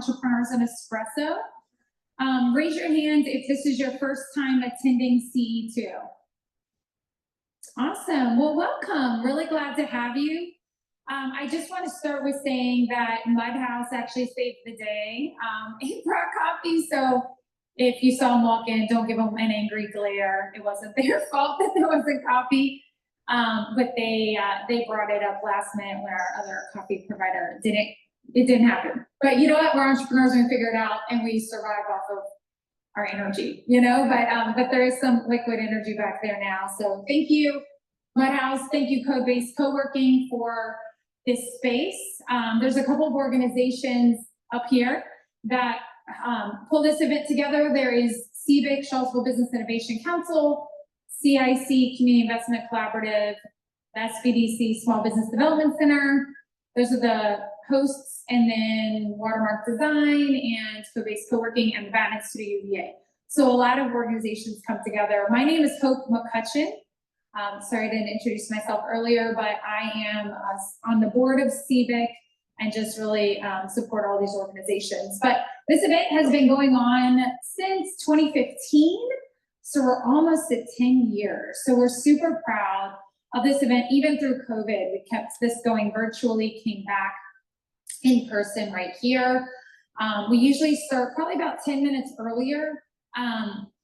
Entrepreneurs and Espresso. Raise your hand if this is your first time attending CE2. Awesome. Well, welcome. Really glad to have you. I just want to start with saying that Mudhouse actually saved the day. He brought coffee, so if you saw them walk in, don't give them an angry glare. It wasn't their fault that there wasn't coffee, but they brought it up last minute when our other coffee provider didn't. It didn't happen. But you know what? We're entrepreneurs and we figure it out, and we survive off of our energy, you know. But there is some liquid energy back there now. So thank you, Mudhouse. Thank you, Codebase Co-working, for this space. There's a couple of organizations up here that pull this event together. There is CBIC, Charlottesville Business Innovation Council, CIC, Community Investment Collaborative, the SBDC, Small Business Development Center. Those are the hosts, and then Watermark Design and Codebase Co-working and the Baton Studio UVA. So a lot of organizations come together. My name is Hope McCutcheon. Sorry I didn't introduce myself earlier, but I am on the board of CBIC and just really support all these organizations. But this event has been going on since 2015, so we're almost at 10 years. So we're super proud of this event. Even through COVID, we kept this going virtually, came back in person right here. We usually start probably about 10 minutes earlier.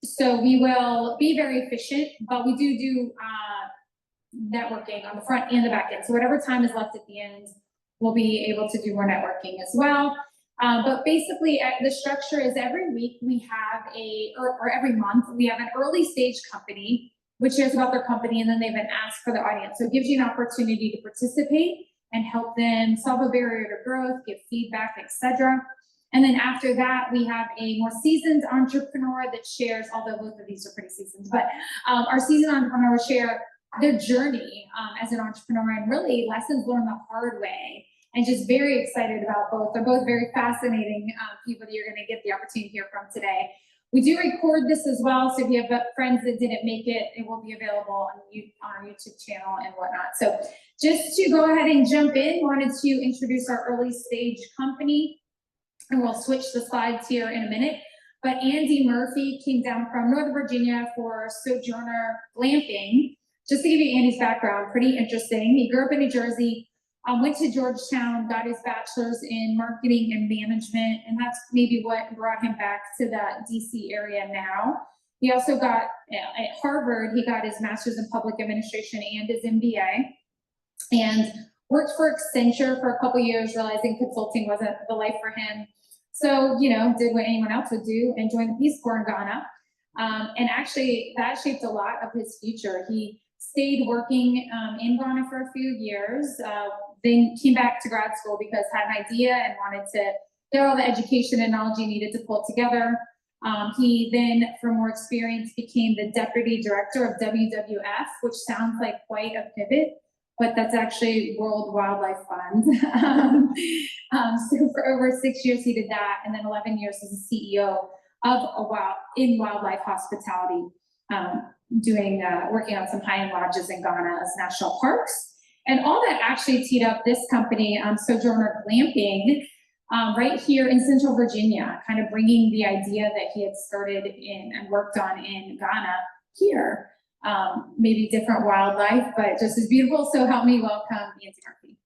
So we will be very efficient, but we do networking on the front and the back end. So whatever time is left at the end, we'll be able to do more networking as well. But basically the structure is every week we have or every month we have an early stage company which shares about their company, and then they've been asked for the audience. So it gives you an opportunity to participate and help them solve a barrier to growth, give feedback, etc. And then after that, we have a more seasoned entrepreneur that shares, although both of these are pretty seasoned, but our seasoned entrepreneur will share their journey as an entrepreneur and really lessons learned the hard way, and just very excited about both. They're both very fascinating people that you're gonna get the opportunity to hear from today. We do record this as well, so if you have friends that didn't make it, it will be available on our YouTube channel and whatnot. So just to go ahead and jump in, wanted to introduce our early stage company, and we'll switch the slides here in a minute. But Andy Murphy came down from Northern Virginia for Sojourner Glamping. Just to give you Andy's background, pretty interesting. He grew up in New Jersey, went to Georgetown, got his bachelor's in marketing and management, and that's maybe what brought him back to the DC area now. He also got, at Harvard, he got his master's in public administration and his MBA, and worked for Accenture for a couple years, realizing consulting wasn't the life for him. So, you know, did what anyone else would do and joined the Peace Corps in Ghana. And actually that shaped a lot of his future. He stayed working in Ghana for a few years, then came back to grad school because had an idea and wanted to get all the education and knowledge he needed to pull it together. He then, for more experience, became the deputy director of WWF, which sounds like quite a pivot, but that's actually World Wildlife Fund. So for over 6 years he did that, and then 11 years as a CEO of wildlife hospitality, working on some high-end lodges in Ghana as national parks. And all that actually teed up this company, Sojourner Glamping, right here in Central Virginia, kind of bringing the idea that he had started in and worked on in Ghana here. Maybe different wildlife, but just as beautiful. So help me welcome Andy Murphy.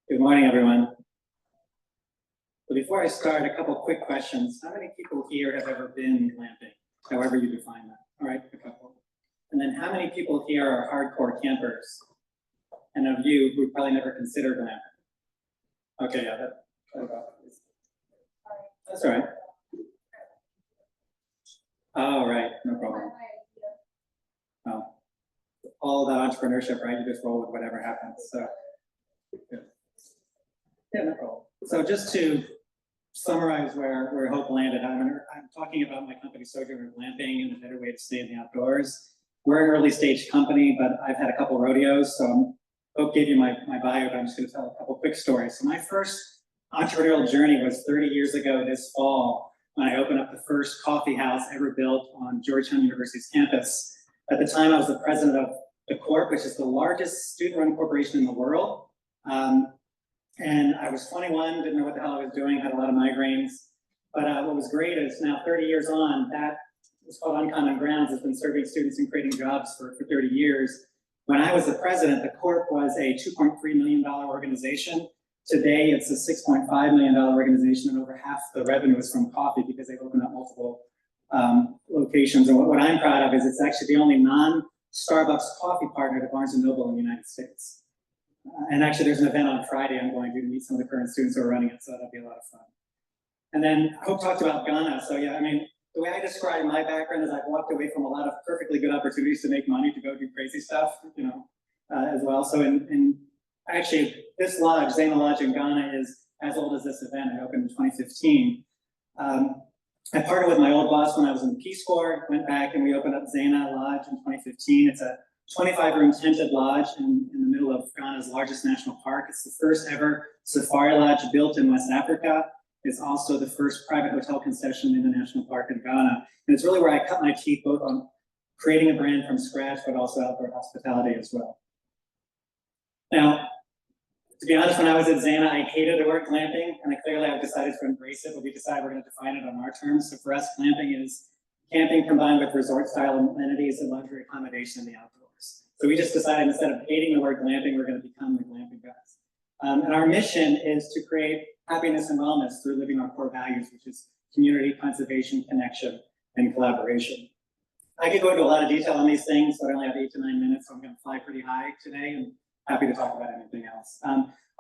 Good morning, everyone. But before I start, a couple quick questions. How many people here have ever been glamping, however you define that? All right, a couple. And then how many people here are hardcore campers? And of you who probably never considered glamping? Okay, yeah, that's all right. Oh, right, no problem. Oh, all that entrepreneurship, right? You just roll with whatever happens. So, yeah, no problem. So just to summarize where Hope landed, I'm talking about my company Sojourner Glamping and the better way to stay in the outdoors. We're an early stage company, but I've had a couple rodeos, so Hope gave you my bio, but I'm just going to tell a couple quick stories. So my first entrepreneurial journey was 30 years ago this fall when I opened up the first coffee house ever built on Georgetown University's campus. At the time, I was the president of the Corp, which is the largest student-run corporation in the world. And I was 21, didn't know what the hell I was doing, had a lot of migraines. But what was great is now 30 years on, that was called Uncommon Grounds, has been serving students and creating jobs for 30 years. When I was the president, the Corp was a $2.3 million organization. Today, it's a $6.5 million organization, and over half the revenue is from coffee because they've opened up multiple locations. And what I'm proud of is it's actually the only non-Starbucks coffee partner to Barnes & Noble in the United States. And actually, there's an event on Friday I'm going to meet some of the current students who are running it, so that'll be a lot of fun. And then Hope talked about Ghana. So yeah, I mean, the way I describe my background is I've walked away from a lot of perfectly good opportunities to make money to go do crazy stuff, as well. So actually, this lodge, Zena Lodge in Ghana, is as old as this event. I opened in 2015. I partnered with my old boss when I was in the Peace Corps, went back and we opened up Zena Lodge in 2015. It's a 25-room tented lodge in the middle of Ghana's largest national park. It's the first ever safari lodge built in West Africa. It's also the first private hotel concession in the national park in Ghana. And it's really where I cut my teeth both on creating a brand from scratch, but also outdoor hospitality as well. Now, to be honest, when I was at Zena, I hated the word glamping, and I've decided to embrace it, but we decided we're going to define it on our terms. So for us, glamping is camping combined with resort-style amenities and luxury accommodation in the outdoors. So we just decided instead of hating the word glamping, we're going to become the glamping guys. And our mission is to create happiness and wellness through living our core values, which is community, conservation, connection, and collaboration. I could go into a lot of detail on these things, but I only have 8 to 9 minutes, so I'm going to fly pretty high today and happy to talk about anything else.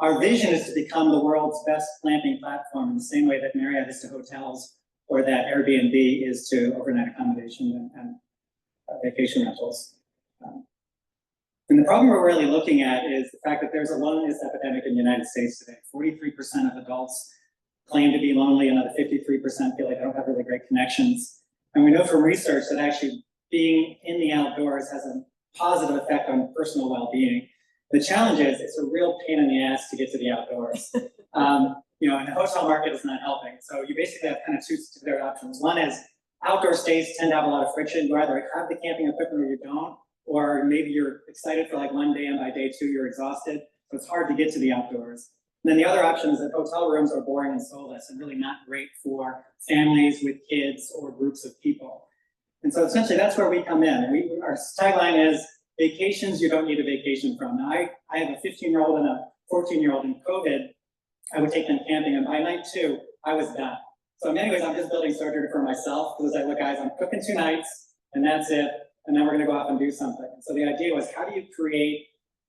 Our vision is to become the world's best glamping platform in the same way that Marriott is to hotels or that Airbnb is to overnight accommodation and vacation rentals. And the problem we're really looking at is the fact that there's a loneliness epidemic in the United States today. 43% of adults claim to be lonely, another 53% feel like they don't have really great connections. And we know from research that actually being in the outdoors has a positive effect on personal well-being. The challenge is it's a real pain in the ass to get to the outdoors. And the hotel market is not helping. So you basically have kind of two different options. One is outdoor stays tend to have a lot of friction. You either have the camping equipment or you don't, or maybe you're excited for like one day and by day 2 you're exhausted. So it's hard to get to the outdoors. And then the other option is that hotel rooms are boring and soulless and really not great for families with kids or groups of people. And so essentially that's where we come in. Our tagline is vacations you don't need a vacation from. Now I have a 15-year-old and a 14-year-old. In COVID, I would take them camping, and by night 2, I was done. So in many ways, I'm just building Sojourner for myself, because I look, guys, I'm cooking 2 nights, and that's it, and then we're gonna go off and do something. And so the idea was, how do you create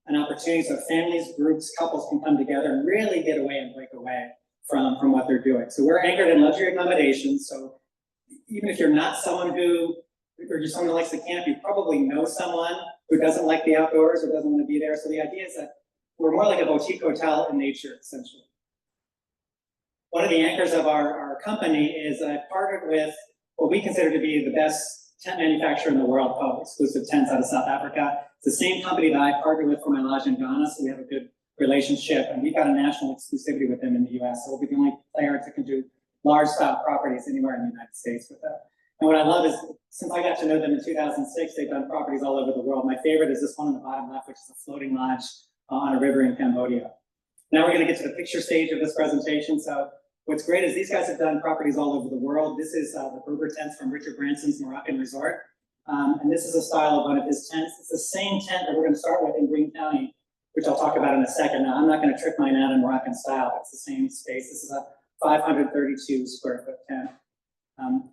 an opportunity so families, groups, couples can come together and really get away and break away from what they're doing. So we're anchored in luxury accommodations, so even if you're not someone who, or you're someone who likes to camp, you probably know someone who doesn't like the outdoors or doesn't want to be there. So the idea is that we're more like a boutique hotel in nature, essentially. One of the anchors of our company is I partnered with what we consider to be the best tent manufacturer in the world, called Exclusive Tents out of South Africa. It's the same company that I partnered with for my lodge in Ghana, so we have a good relationship, and we've got a national exclusivity with them in the US. So we'll be the only player that can do large-style properties anywhere in the United States with that. And what I love is, since I got to know them in 2006, they've done properties all over the world. My favorite is this one on the bottom left, which is a floating lodge on a river in Cambodia. Now we're going to get to the picture stage of this presentation. So what's great is these guys have done properties all over the world. This is the Berber tents from Richard Branson's Moroccan resort. And this is a style of one of his tents. It's the same tent that we're going to start with in Greene County, which I'll talk about in a second. Now, I'm not going to trick mine out in Moroccan style, but it's the same space. This is a 532 square foot tent.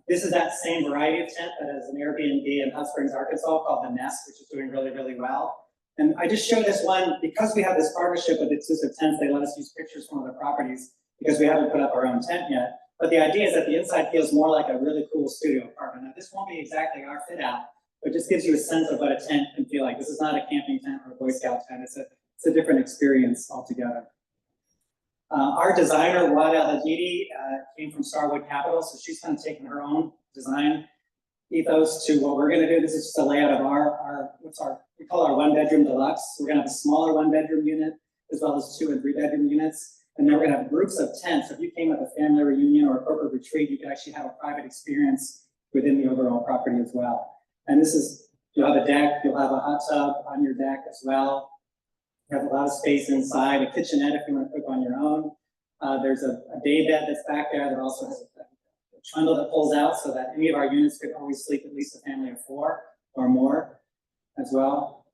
This is that same variety of tent that is an Airbnb in Hot Springs, Arkansas, called the Nest, which is doing really, really well. And I just show this one because we have this partnership with Exclusive Tents. They let us use pictures from other properties because we haven't put up our own tent yet. But the idea is that the inside feels more like a really cool studio apartment. Now, this won't be exactly our fit out, but just gives you a sense of what a tent can feel like. This is not a camping tent or a Boy Scout tent. It's a different experience altogether. Our designer, Wada Hadidi, came from Starwood Capital, so she's kind of taken her own design ethos to what we're going to do. This is just a layout of we call our 1-bedroom deluxe. So we're going to have a smaller 1-bedroom unit, as well as 2- and 3-bedroom units. And then we're going to have groups of tents. So if you came with a family reunion or a corporate retreat, you could actually have a private experience within the overall property as well. And this is You'll have a deck, you'll have a hot tub on your deck as well. You have a lot of space inside, a kitchenette if you want to cook on your own. There's a day bed that's back there that also has a trundle that pulls out so that any of our units could always sleep at least a family of 4 or more as well.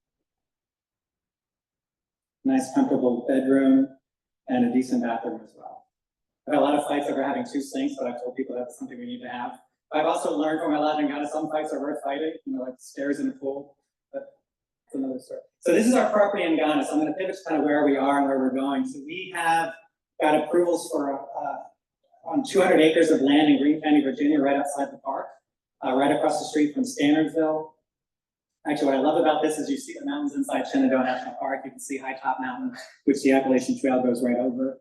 Nice comfortable bedroom and a decent bathroom as well. I've had a lot of fights over having 2 sinks, but I've told people that's something we need to have. I've also learned from my life in Ghana, some fights are worth fighting, like stairs in the pool, but it's another story. So this is our property in Ghana, so I'm going to pivot to kind of where we are and where we're going. So we have got approvals for on 200 acres of land in Greene County, Virginia, right outside the park, right across the street from Standardsville. Actually, what I love about this is you see the mountains inside Shenandoah National Park. You can see High Top Mountain, which the Appalachian Trail goes right over.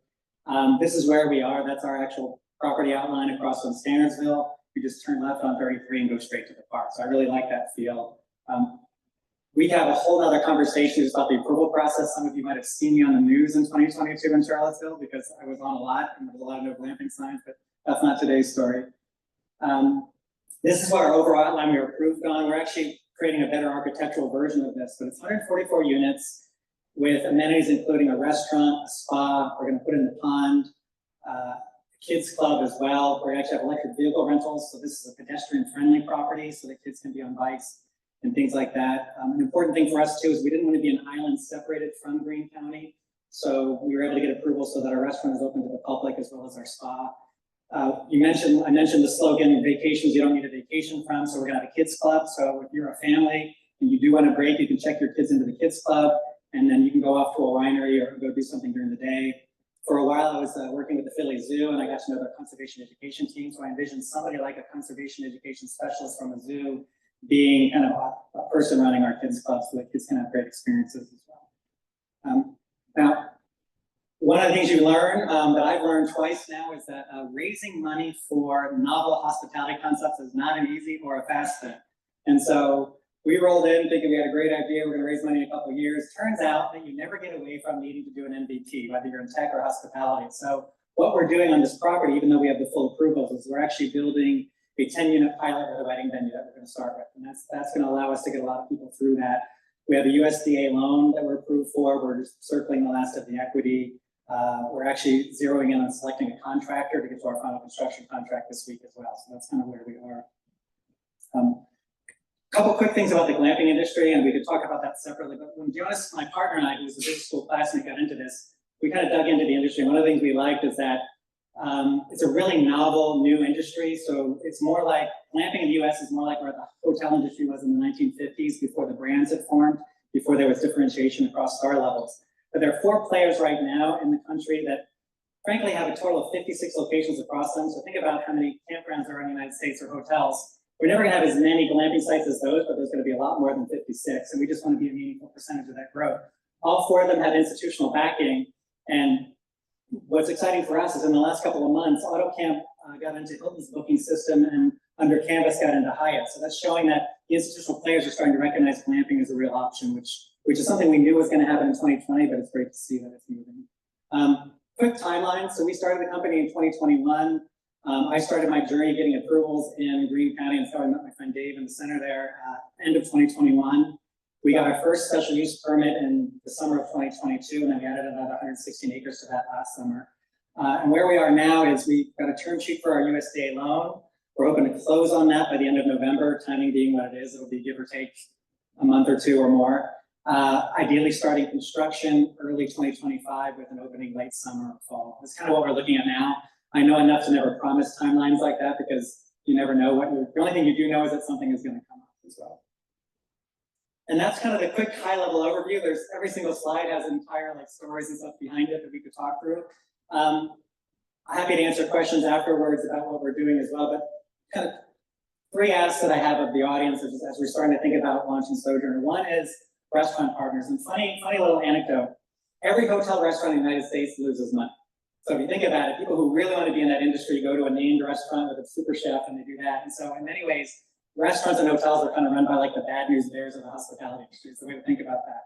This is where we are. That's our actual property outline across from Standardsville. We just turn left on 33 and go straight to the park. So I really like that feel. We have a whole other conversation about the approval process. Some of you might have seen me on the news in 2022 in Charlottesville because I was on a lot and there was a lot of no glamping signs, but that's not today's story. This is what our overall outline we were approved on. We're actually creating a better architectural version of this, but it's 144 units with amenities including a restaurant, a spa. We're going to put in the pond, kids club as well. We actually have electric vehicle rentals, so this is a pedestrian-friendly property, so the kids can be on bikes and things like that. An important thing for us too is we didn't want to be an island separated from Greene County, so we were able to get approval so that our restaurant is open to the public as well as our spa. I mentioned the slogan, vacations you don't need a vacation from, so we're going to have a kids club. So if you're a family and you do want a break, you can check your kids into the kids club, and then you can go off to a winery or go do something during the day. For a while, I was working with the Philly Zoo, and I got to know their conservation education team. So I envisioned somebody like a conservation education specialist from a zoo being kind of a person running our kids club so that kids can have great experiences as well. Now, one of the things you learn that I've learned twice now is that raising money for novel hospitality concepts is not an easy or a fast thing. And so we rolled in thinking we had a great idea, we're going to raise money in a couple of years. Turns out that you never get away from needing to do an MVP, whether you're in tech or hospitality. So what we're doing on this property, even though we have the full approvals, is we're actually building a 10-unit pilot with a wedding venue that we're going to start with. And that's going to allow us to get a lot of people through that. We have a USDA loan that we're approved for. We're just circling the last of the equity. We're actually zeroing in on selecting a contractor to get to our final construction contract this week as well. So that's kind of where we are. A couple quick things about the glamping industry, and we could talk about that separately, but when Jonas, my partner, and I, who was a business school classmate, got into this, we kind of dug into the industry. One of the things we liked is that it's a really novel new industry. So it's more like, glamping in the US is more like where the hotel industry was in the 1950s before the brands had formed, before there was differentiation across star levels. But there are 4 players right now in the country that frankly have a total of 56 locations across them. So think about how many campgrounds there are in the United States or hotels. We're never going to have as many glamping sites as those, but there's going to be a lot more than 56, and we just want to be a meaningful percentage of that growth. All 4 of them have institutional backing, and what's exciting for us is in the last couple of months, AutoCamp got into Hilton's booking system, and under Canvas got into Hyatt. So that's showing that the institutional players are starting to recognize glamping as a real option, which is something we knew was going to happen in 2020, but it's great to see that it's moving. Quick timeline. So we started the company in 2021. I started my journey getting approvals in Greene County, and so I met my friend Dave in the center there end of 2021. We got our first special use permit in the summer of 2022, and then we added another 116 acres to that last summer. And where we are now is we've got a term sheet for our USDA loan. We're hoping to close on that by the end of November, timing being what it is. It'll be give or take a month or 2 or more. Ideally starting construction early 2025 with an opening late summer or fall. That's kind of what we're looking at now. I know enough to never promise timelines like that because you never know the only thing you do know is that something is going to come up as well. And that's kind of the quick high level overview. There's every single slide has entire stories and stuff behind it that we could talk through. I'm happy to answer questions afterwards about what we're doing as well, but kind of 3 asks that I have of the audience as we're starting to think about launching Sojourner. One is restaurant partners, and funny little anecdote. Every hotel restaurant in the United States loses money. So if you think about it, people who really want to be in that industry go to a named restaurant with a super chef and they do that. And so in many ways, restaurants and hotels are kind of run by the bad news bears of the hospitality industry. It's the way to think about that.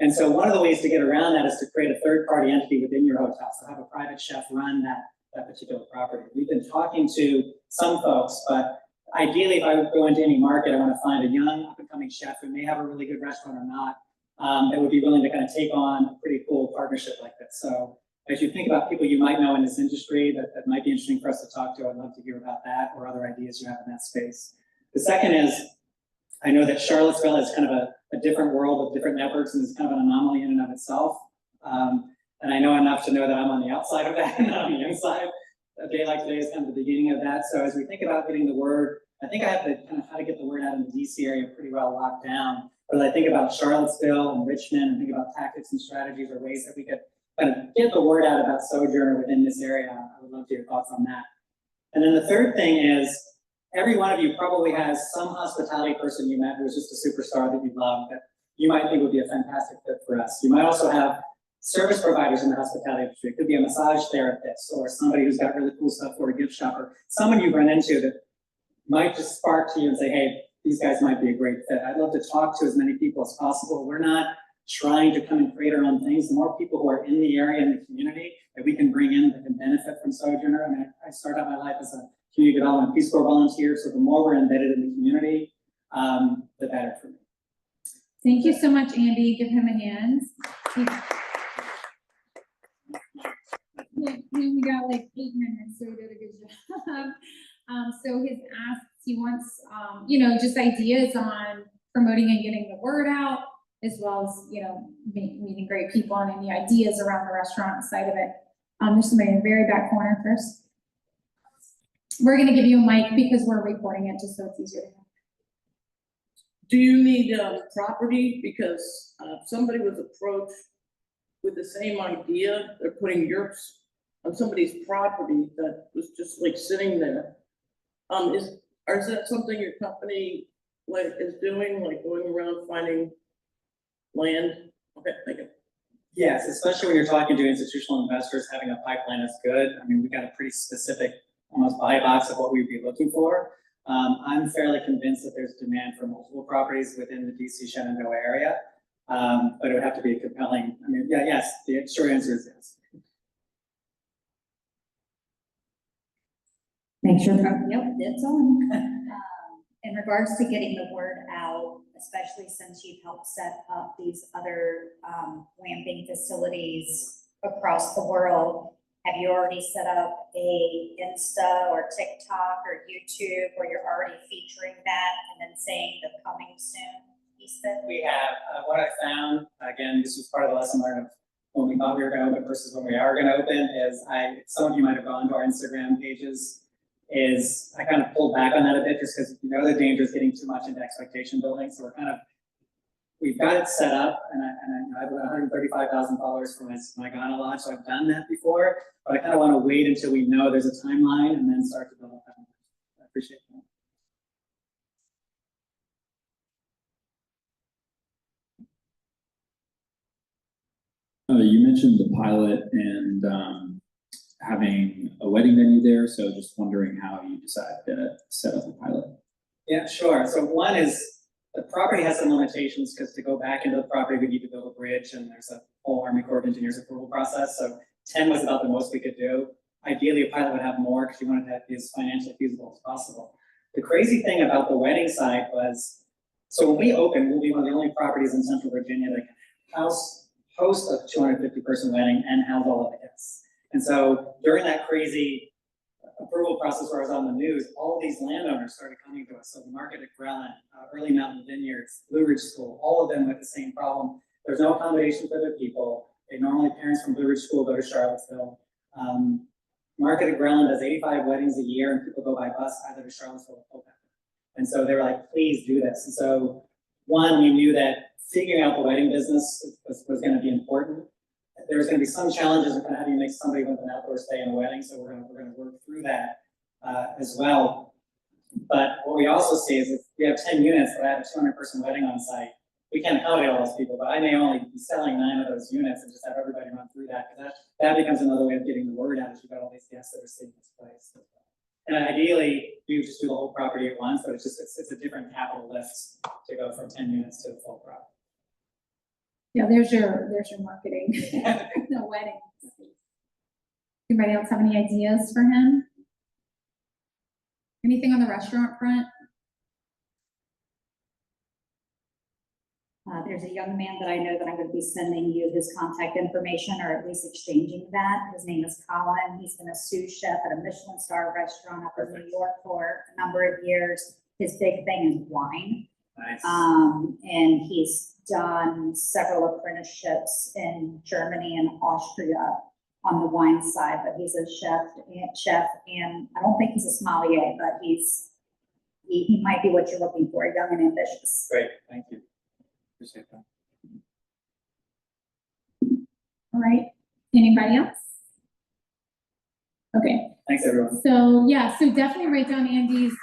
And so one of the ways to get around that is to create a third-party entity within your hotel. So have a private chef run that particular property. We've been talking to some folks, but ideally, if I would go into any market, I want to find a young up-and-coming chef who may have a really good restaurant or not, that would be willing to kind of take on a pretty cool partnership like this. So as you think about people you might know in this industry that might be interesting for us to talk to, I'd love to hear about that or other ideas you have in that space. The second is, I know that Charlottesville is kind of a different world of different networks and is kind of an anomaly in and of itself. And I know enough to know that I'm on the outside of that and not on the inside. A day like today is kind of the beginning of that. So as we think about getting the word, I think I have the kind of how to get the word out in the DC area pretty well locked down. But as I think about Charlottesville and Richmond and think about tactics and strategies or ways that we could kind of get the word out about Sojourner within this area, I would love to hear your thoughts on that. And then the third thing is, every one of you probably has some hospitality person you met who was just a superstar that you love that you might think would be a fantastic fit for us. You might also have service providers in the hospitality industry. It could be a massage therapist or somebody who's got really cool stuff for a gift shop or someone you run into that might just spark to you and say, hey, these guys might be a great fit. I'd love to talk to as many people as possible. We're not trying to come and create our own things. The more people who are in the area and the community that we can bring in that can benefit from Sojourner. I mean, I started out my life as a community development Peace Corps volunteer, so the more we're embedded in the community, the better for me. Thank you so much, Andy. Give him a hand. We only got like 8 minutes, so we did a good job. So his asks, he wants, just ideas on promoting and getting the word out, as well as, meeting great people and any ideas around the restaurant side of it. There's somebody in the very back corner first. We're gonna give you a mic because we're recording it just so it's easier to hear. Do you need property? Because somebody was approached with the same idea. They're putting yurts on somebody's property that was just like sitting there. Is that something your company is doing, like going around finding land? Okay, thank you. Yes, especially when you're talking to institutional investors, having a pipeline is good. I mean, we got a pretty specific, almost buy box of what we'd be looking for. I'm fairly convinced that there's demand for multiple properties within the DC Shenandoah area, but it would have to be a compelling. I mean, yes. The short answer is yes. Make sure, yep, it's on. In regards to getting the word out, especially since you've helped set up these other glamping facilities across the world, have you already set up a Insta or TikTok or YouTube where you're already featuring that and then saying the coming soon piece of it? We have. What I found, again, this was part of the lesson learned of when we thought we were going to open versus when we are going to open, is some of you might have gone to our Instagram pages, is I kind of pulled back on that a bit just because the danger is getting too much into expectation building. So we've got it set up, and I have about 135,000 followers for my Ghana lodge, so I've done that before, but I kind of want to wait until we know there's a timeline and then start to build up that. I appreciate that. You mentioned the pilot and having a wedding venue there, so just wondering how you decided to set up a pilot. Yeah, sure. So one is the property has some limitations because to go back into the property, we need to build a bridge, and there's a whole Army Corps of Engineers approval process. So 10 was about the most we could do. Ideally, a pilot would have more because you wanted to be as financially feasible as possible. The crazy thing about the wedding site was, so when we open, we'll be one of the only properties in Central Virginia that can host a 250-person wedding and house all of the guests. And so during that crazy approval process where I was on the news, all of these landowners started coming to us. So the market at Grelin, Early Mountain Vineyards, Blue Ridge School, all of them with the same problem. There's no accommodation for their people. Parents from Blue Ridge School go to Charlottesville. Market at Grelin does 85 weddings a year, and people go by bus either to Charlottesville or Colfax. And so they were like, please do this. And so one, we knew that figuring out the wedding business was going to be important. There's going to be some challenges with how do you make somebody want an outdoor stay in a wedding, so we're going to work through that as well. But what we also see is if we have 10 units that have a 200-person wedding on site, we can't accommodate all those people, but I may only be selling 9 of those units and just have everybody run through that, because that becomes another way of getting the word out as you've got all these guests that are seeing this place. And ideally, we would just do the whole property at once, but it's a different capital lift to go from 10 units to the full property. Yeah, there's your marketing. No wedding. Anybody else have any ideas for him? Anything on the restaurant front? There's a young man that I know that I'm gonna be sending you his contact information, or at least exchanging that. His name is Colin. He's been a sous chef at a Michelin star restaurant up in New York for a number of years. His big thing is wine. Nice. And he's done several apprenticeships in Germany and Austria on the wine side, but he's a chef, and I don't think he's a sommelier, but he might be what you're looking for, young and ambitious. Great, thank you. Appreciate that. All right, anybody else? Okay, Thanks, everyone. so yeah, so definitely write down Andy's,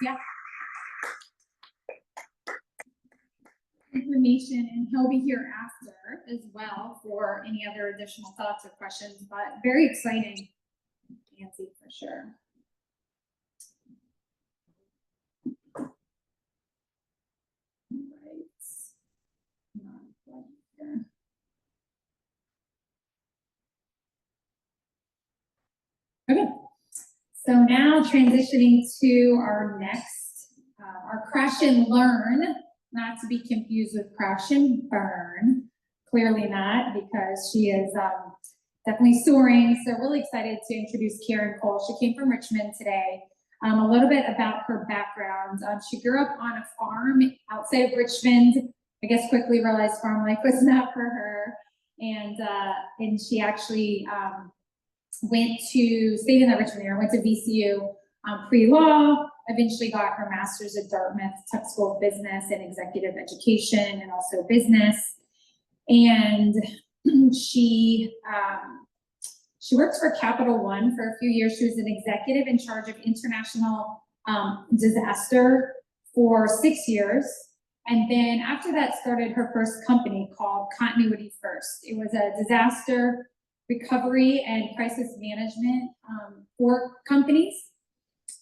information, and he'll be here after as well for any other additional thoughts or questions, but very exciting, Nancy, for sure. Okay, so now transitioning to our next, our crash and learn, not to be confused with crash and burn. Clearly not, because she is definitely soaring. So really excited to introduce Karen Cole. She came from Richmond today. A little bit about her background. She grew up on a farm outside of Richmond. I guess quickly realized farm life was not for her. And she actually stayed in that Richmond area, went to VCU pre-law, eventually got her master's at Dartmouth, Tech School of Business and Executive Education, and also business. And she worked for Capital One for a few years. She was an executive in charge of international disaster for 6 years. And then after that started her first company called Continuity First. It was a disaster recovery and crisis management for companies.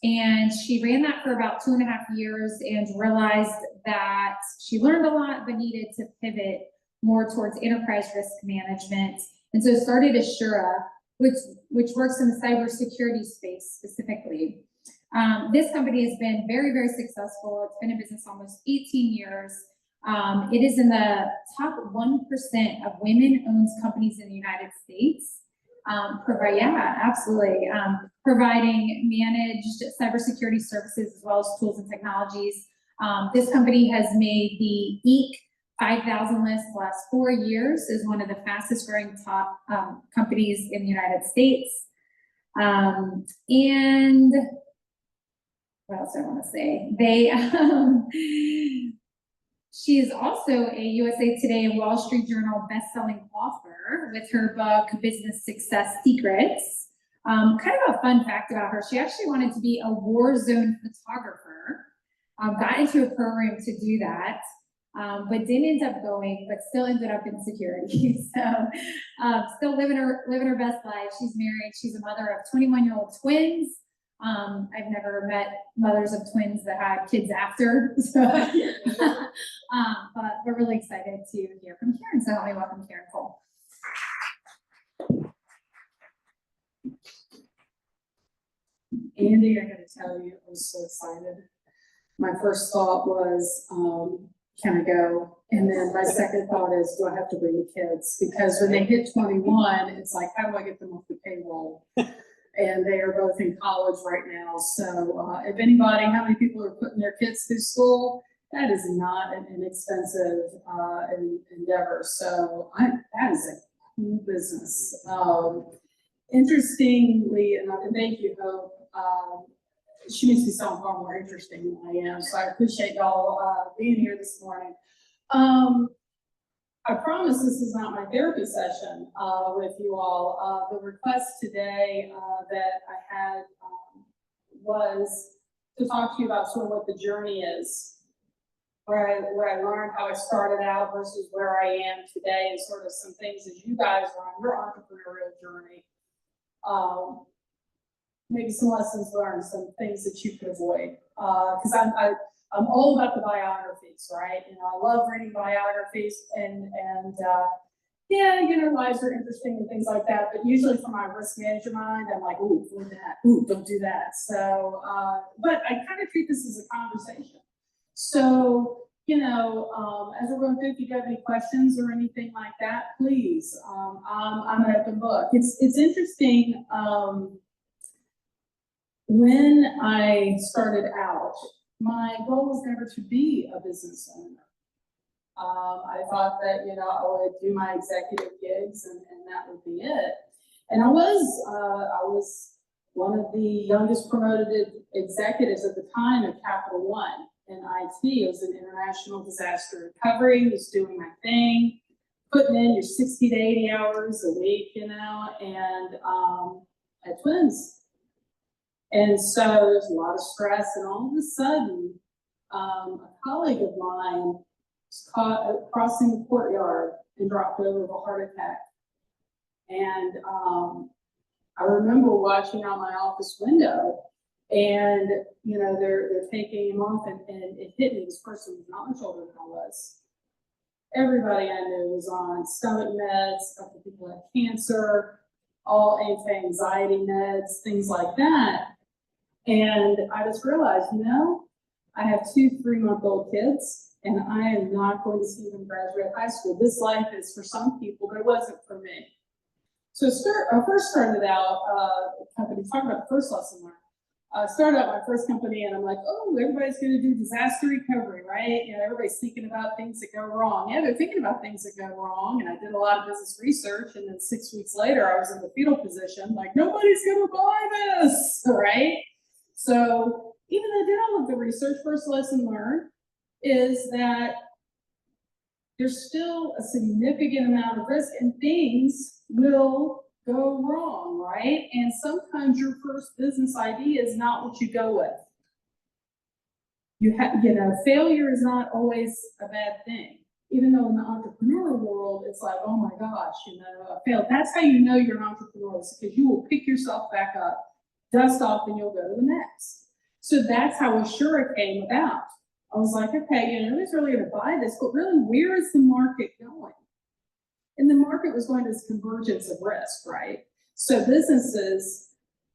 And she ran that for about 2.5 years and realized that she learned a lot, but needed to pivot more towards enterprise risk management. And so started Assura, which works in the cybersecurity space specifically. This company has been very, very successful. It's been in business almost 18 years. It is in the top 1% of women-owned companies in the United States. Absolutely. Providing managed cybersecurity services as well as tools and technologies. This company has made the Inc. 5,000 list the last 4 years, is one of the fastest growing top companies in the United States. And what else I want to say? She is also a USA Today and Wall Street Journal bestselling author with her book, Business Success Secrets. Kind of a fun fact about her, she actually wanted to be a war zone photographer, got into a program to do that, but didn't end up going, but still ended up in security. So still living her best life. She's married, she's a mother of 21-year-old twins. I've never met mothers of twins that had kids after, so but we're really excited to hear from Karen. So help me welcome Karen Cole. Andy, I gotta tell you, I was so excited. My first thought was, can I go? And then my second thought is, do I have to bring the kids? Because when they hit 21, it's like, how do I get them off the payroll? And they are both in college right now. So if anybody, how many people are putting their kids through school? That is not an inexpensive endeavor. So that is a cool business. Interestingly enough, and thank you, Hope. She makes me sound far more interesting than I am. So I appreciate y'all being here this morning. I promise this is not my therapy session with you all. The request today that I had was to talk to you about sort of what the journey is, where I learned, how I started out versus where I am today, and sort of some things as you guys are on your entrepreneurial journey. Maybe some lessons learned, some things that you could avoid. Because I'm all about the biographies, right? You know, I love reading biographies, and yeah, you know, lives are interesting and things like that, but usually for my risk manager mind, I'm like, ooh, avoid that, ooh, don't do that. So, but I kind of treat this as a conversation. So, you know, as we're going through, if you have any questions or anything like that, please, I'm an open book. It's interesting, when I started out, my goal was never to be a business owner. I thought that, you know, I would do my executive gigs and that would be it. And I was one of the youngest promoted executives at the time at Capital One in IT. It was an international disaster recovery, was doing my thing, putting in your 60 to 80 hours a week, you know, and I had twins. And so there's a lot of stress, and all of a sudden, a colleague of mine was caught crossing the courtyard and dropped over of a heart attack. And I remember watching out my office window, and you know they're taking him off, and it hit me. This person was not much older than I was. Everybody I knew was on stomach meds. A couple people had cancer, all anti-anxiety meds, things like that. And I just realized, you know, I have 2 3-month-old kids, and I am not going to see them graduate high school. This life is for some people, but it wasn't for me. So I first started out company, talking about the first lesson learned. Started out my first company, and I'm like, oh, everybody's going to do disaster recovery, right? You know, everybody's thinking about things that go wrong. Yeah, they're thinking about things that go wrong, and I did a lot of business research, and then 6 weeks later, I was in the fetal position, like, nobody's going to buy this, right? So even though I did all of the research, first lesson learned is that there's still a significant amount of risk, and things will go wrong, right? And sometimes your first business idea is not what you go with. You know, failure is not always a bad thing. Even though in the entrepreneurial world, it's like, oh my gosh, you know, I failed. That's how you know you're an entrepreneur, because you will pick yourself back up, dust off, and you'll go to the next. So that's how Assura came about. I was like, okay, you know, nobody's really going to buy this, but really, where is the market going? And the market was going to this convergence of risk, right? So businesses,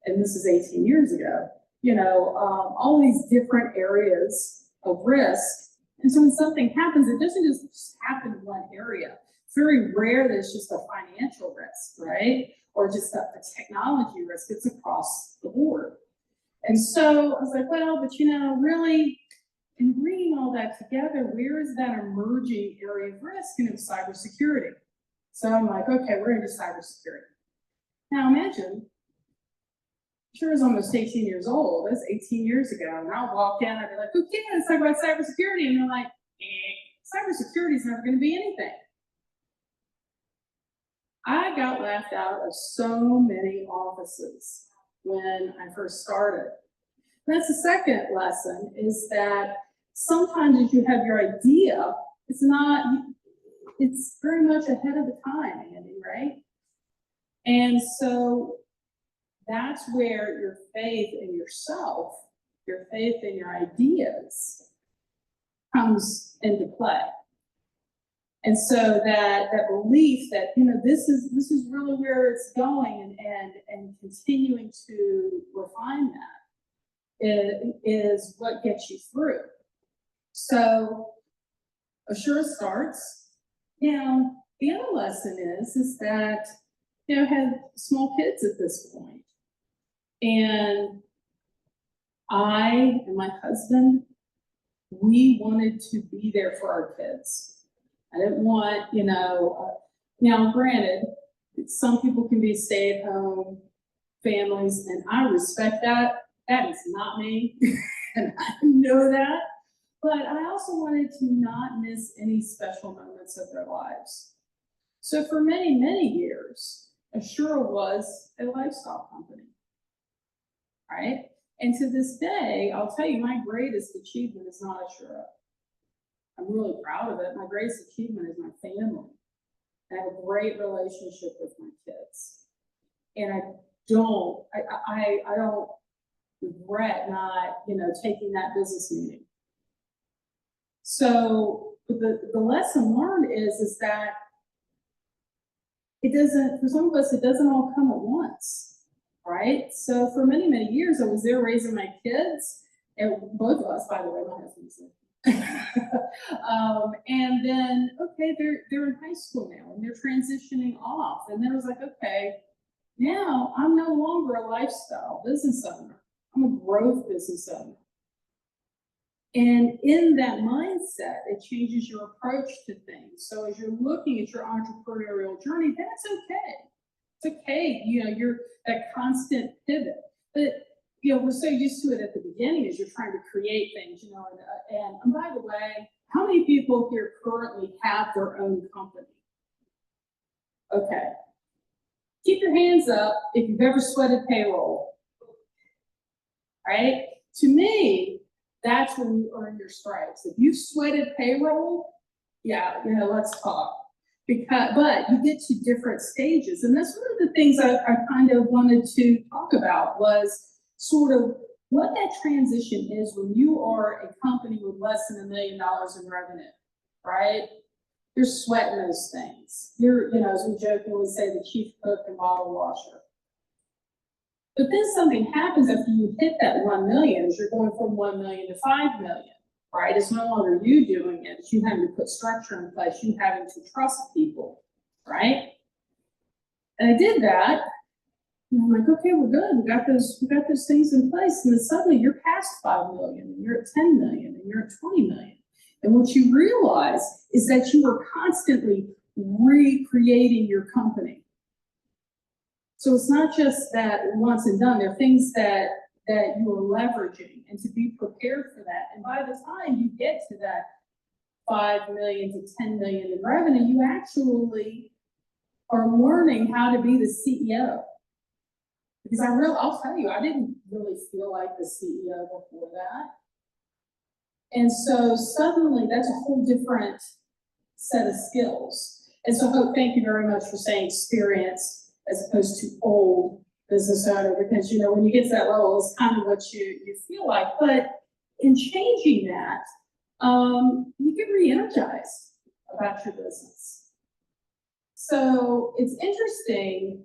and this is 18 years ago, you know, all these different areas of risk. And so when something happens, it doesn't just happen in one area. It's very rare that it's just a financial risk, right? Or just a technology risk. It's across the board. And so I was like, well, but you know, really, in bringing all that together, where is that emerging area of risk? And it was cybersecurity. So I'm like, okay, we're into cybersecurity. Now imagine, Assura is almost 18 years old. That's 18 years ago. And I'll walk in, I'd be like, okay, let's talk about cybersecurity. And they're like, cybersecurity is never going to be anything. I got laughed out of so many offices when I first started. That's the second lesson, is that sometimes if you have your idea, it's very much ahead of the time, Andy, right? And so that's where your faith in yourself, your faith in your ideas comes into play. And so that belief that, you know, this is really where it's going, and continuing to refine that is what gets you through. So Assura starts. Now, the other lesson is that, you know, I had small kids at this point. And I and my husband, we wanted to be there for our kids. I didn't want, you know, now granted, some people can be stay-at-home families, and I respect that. That is not me, and I know that. But I also wanted to not miss any special moments of their lives. So for many, many years, Assura was a lifestyle company, right? And to this day, I'll tell you, my greatest achievement is not Assura. I'm really proud of it. My greatest achievement is my family. I have a great relationship with my kids. And I don't regret not, you know, taking that business meeting. So the lesson learned is that it doesn't, for some of us, it doesn't all come at once, right? So for many, many years, I was there raising my kids, and both of us, by the way, my husband's there. And then, okay, they're in high school now, and they're transitioning off, and then I was like, okay, now I'm no longer a lifestyle business owner. I'm a growth business owner. And in that mindset, it changes your approach to things. So as you're looking at your entrepreneurial journey, that's okay. It's okay, you know, you're that constant pivot. But, you know, we're so used to it at the beginning as you're trying to create things, you know, and by the way, how many people here currently have their own company? Okay. Keep your hands up if you've ever sweated payroll. Right? To me, that's when you earn your stripes. If you sweated payroll, yeah, you know, let's talk. But you get to different stages. And that's one of the things I kind of wanted to talk about was sort of what that transition is when you are a company with less than $1 million in revenue, right? You're sweating those things. You're, you know, as we jokingly say, the chief cook and bottle washer. But then something happens after you hit that 1 million, as you're going from 1 million to 5 million, right? It's no longer you doing it, it's you having to put structure in place, you having to trust people, right? And I did that, and I'm like, okay, we're good. We got those things in place, and then suddenly you're past 5 million, and you're at 10 million, and you're at 20 million. And what you realize is that you are constantly recreating your company. So it's not just that once and done, there are things that you are leveraging, and to be prepared for that. And by the time you get to that 5 million to 10 million in revenue, you actually are learning how to be the CEO. Because I'll tell you, I didn't really feel like the CEO before that. And so suddenly that's a whole different set of skills. And so Hope, thank you very much for saying experience as opposed to old business owner, because, you know, when you get to that level, it's kind of what you feel like. But in changing that, you get re-energized about your business. So it's interesting,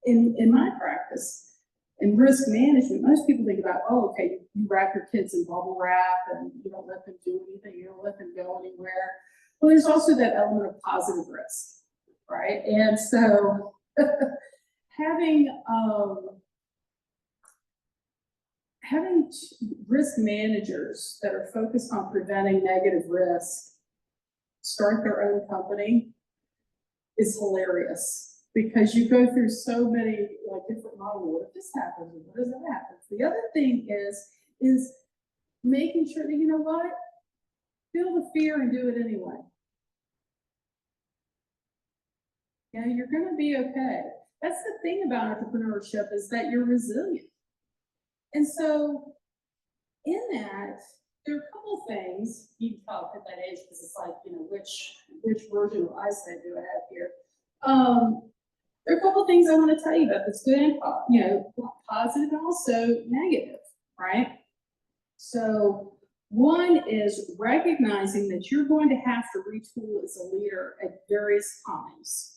in my practice, in risk management, most people think about, oh, okay, you wrap your kids in bubble wrap and you don't let them do anything, you don't let them go anywhere. Well, there's also that element of positive risk, right? And so having risk managers that are focused on preventing negative risk start their own company is hilarious, because you go through so many like different models. What if this happens? What does that happen? The other thing is making sure that, you know what, feel the fear and do it anyway. Yeah, you're going to be okay. That's the thing about entrepreneurship, is that you're resilient. And so in that, there are a couple of things. You can tell at that age, because it's like, you know, which version of eyesight do I have here? There are a couple of things I want to tell you about that's good and, you know, positive and also negative, right? So one is recognizing that you're going to have to retool as a leader at various times.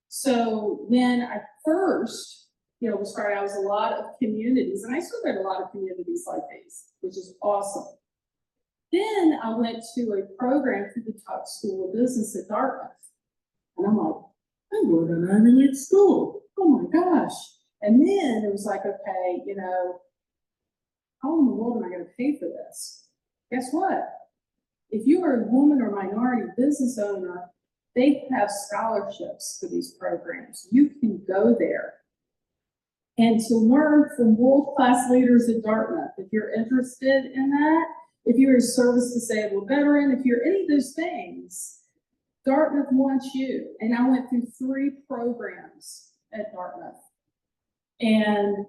So when I first, you know, was started, I was a lot of communities, and I still got a lot of communities like these, which is awesome. Then I went to a program through the Tuck School of Business at Dartmouth, and I'm like, I'm going to an Ivy League school. Oh my gosh. And then it was like, okay, you know, how in the world am I going to pay for this? Guess what? If you are a woman or minority business owner, they have scholarships for these programs. You can go there. And to learn from world-class leaders at Dartmouth, if you're interested in that, if you're a service-disabled veteran, if you're any of those things, Dartmouth wants you. And I went through 3 programs at Dartmouth. And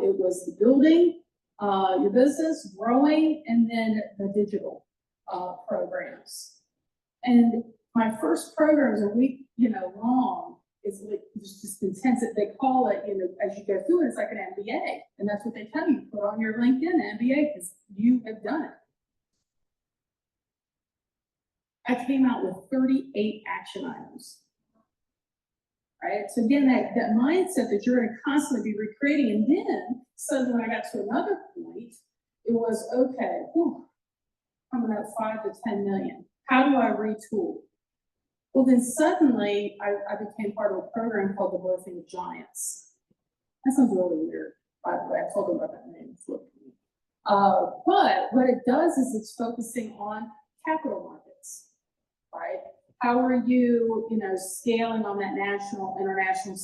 it was the building, your business, growing, and then the digital programs. And my first program was a week, you know, long. It's just intensive. They call it, you know, as you go through it, it's like an MBA. And that's what they tell you, put on your LinkedIn MBA, because you have done it. I came out with 38 action items. Right, so again, that mindset that you're gonna constantly be recreating, and then suddenly when I got to another point, it was, okay, coming up 5 to 10 million, how do I retool? Well, then suddenly I became part of a program called the Birthing of Giants. That sounds really weird, by the way, I told them about that name. But what it does is it's focusing on capital markets, right? How are you, scaling on that national, international,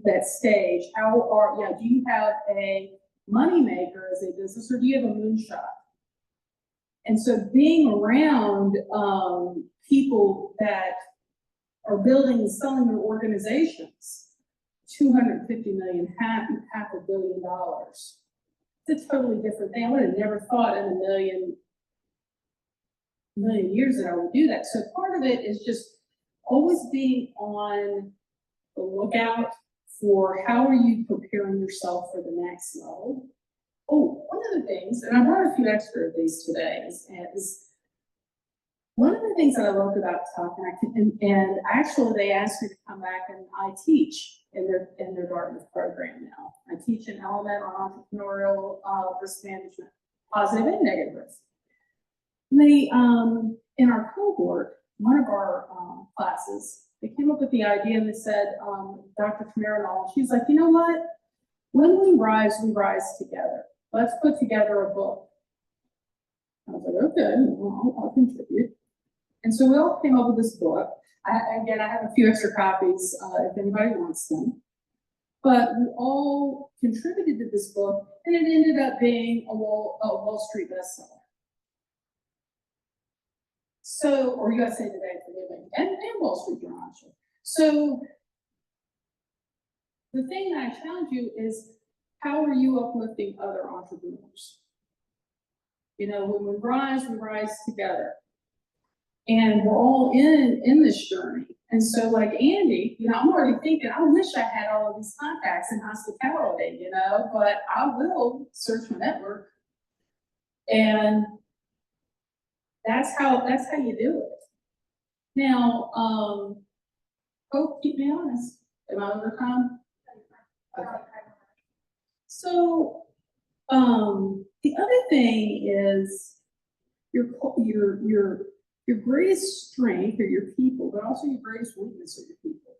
that stage? Do you have a moneymaker as a business, or do you have a moonshot? And so being around people that are building and selling their organizations, 250 million, half $500 million. It's a totally different thing. I would have never thought in a million years that I would do that. So part of it is just always being on the lookout for how are you preparing yourself for the next level. Oh, one of the things, and I brought a few extra of these today, is one of the things that I love about talking, and actually they asked me to come back and I teach in their Dartmouth program now. I teach an element on entrepreneurial risk management, positive and negative risk. They, in our cohort, one of our classes, they came up with the idea and they said, Dr. Tamara, she's like, you know what? When we rise together. Let's put together a book. I was like, okay, well, I'll contribute. And so we all came up with this book. I have a few extra copies if anybody wants them. But we all contributed to this book, and it ended up being a Wall Street bestseller. So, or USA Today, forgive me, and Wall Street Journal, actually. So, the thing that I challenge you is, how are you uplifting other entrepreneurs? When we rise together. And we're all in this journey. And so like Andy, I'm already thinking, I wish I had all of these contacts in hospitality, but I will search my network. And that's how you do it. Now, Hope, keep me honest. Am I over time? Okay. So, the other thing is your greatest strength are your people, but also your greatest weakness are your people.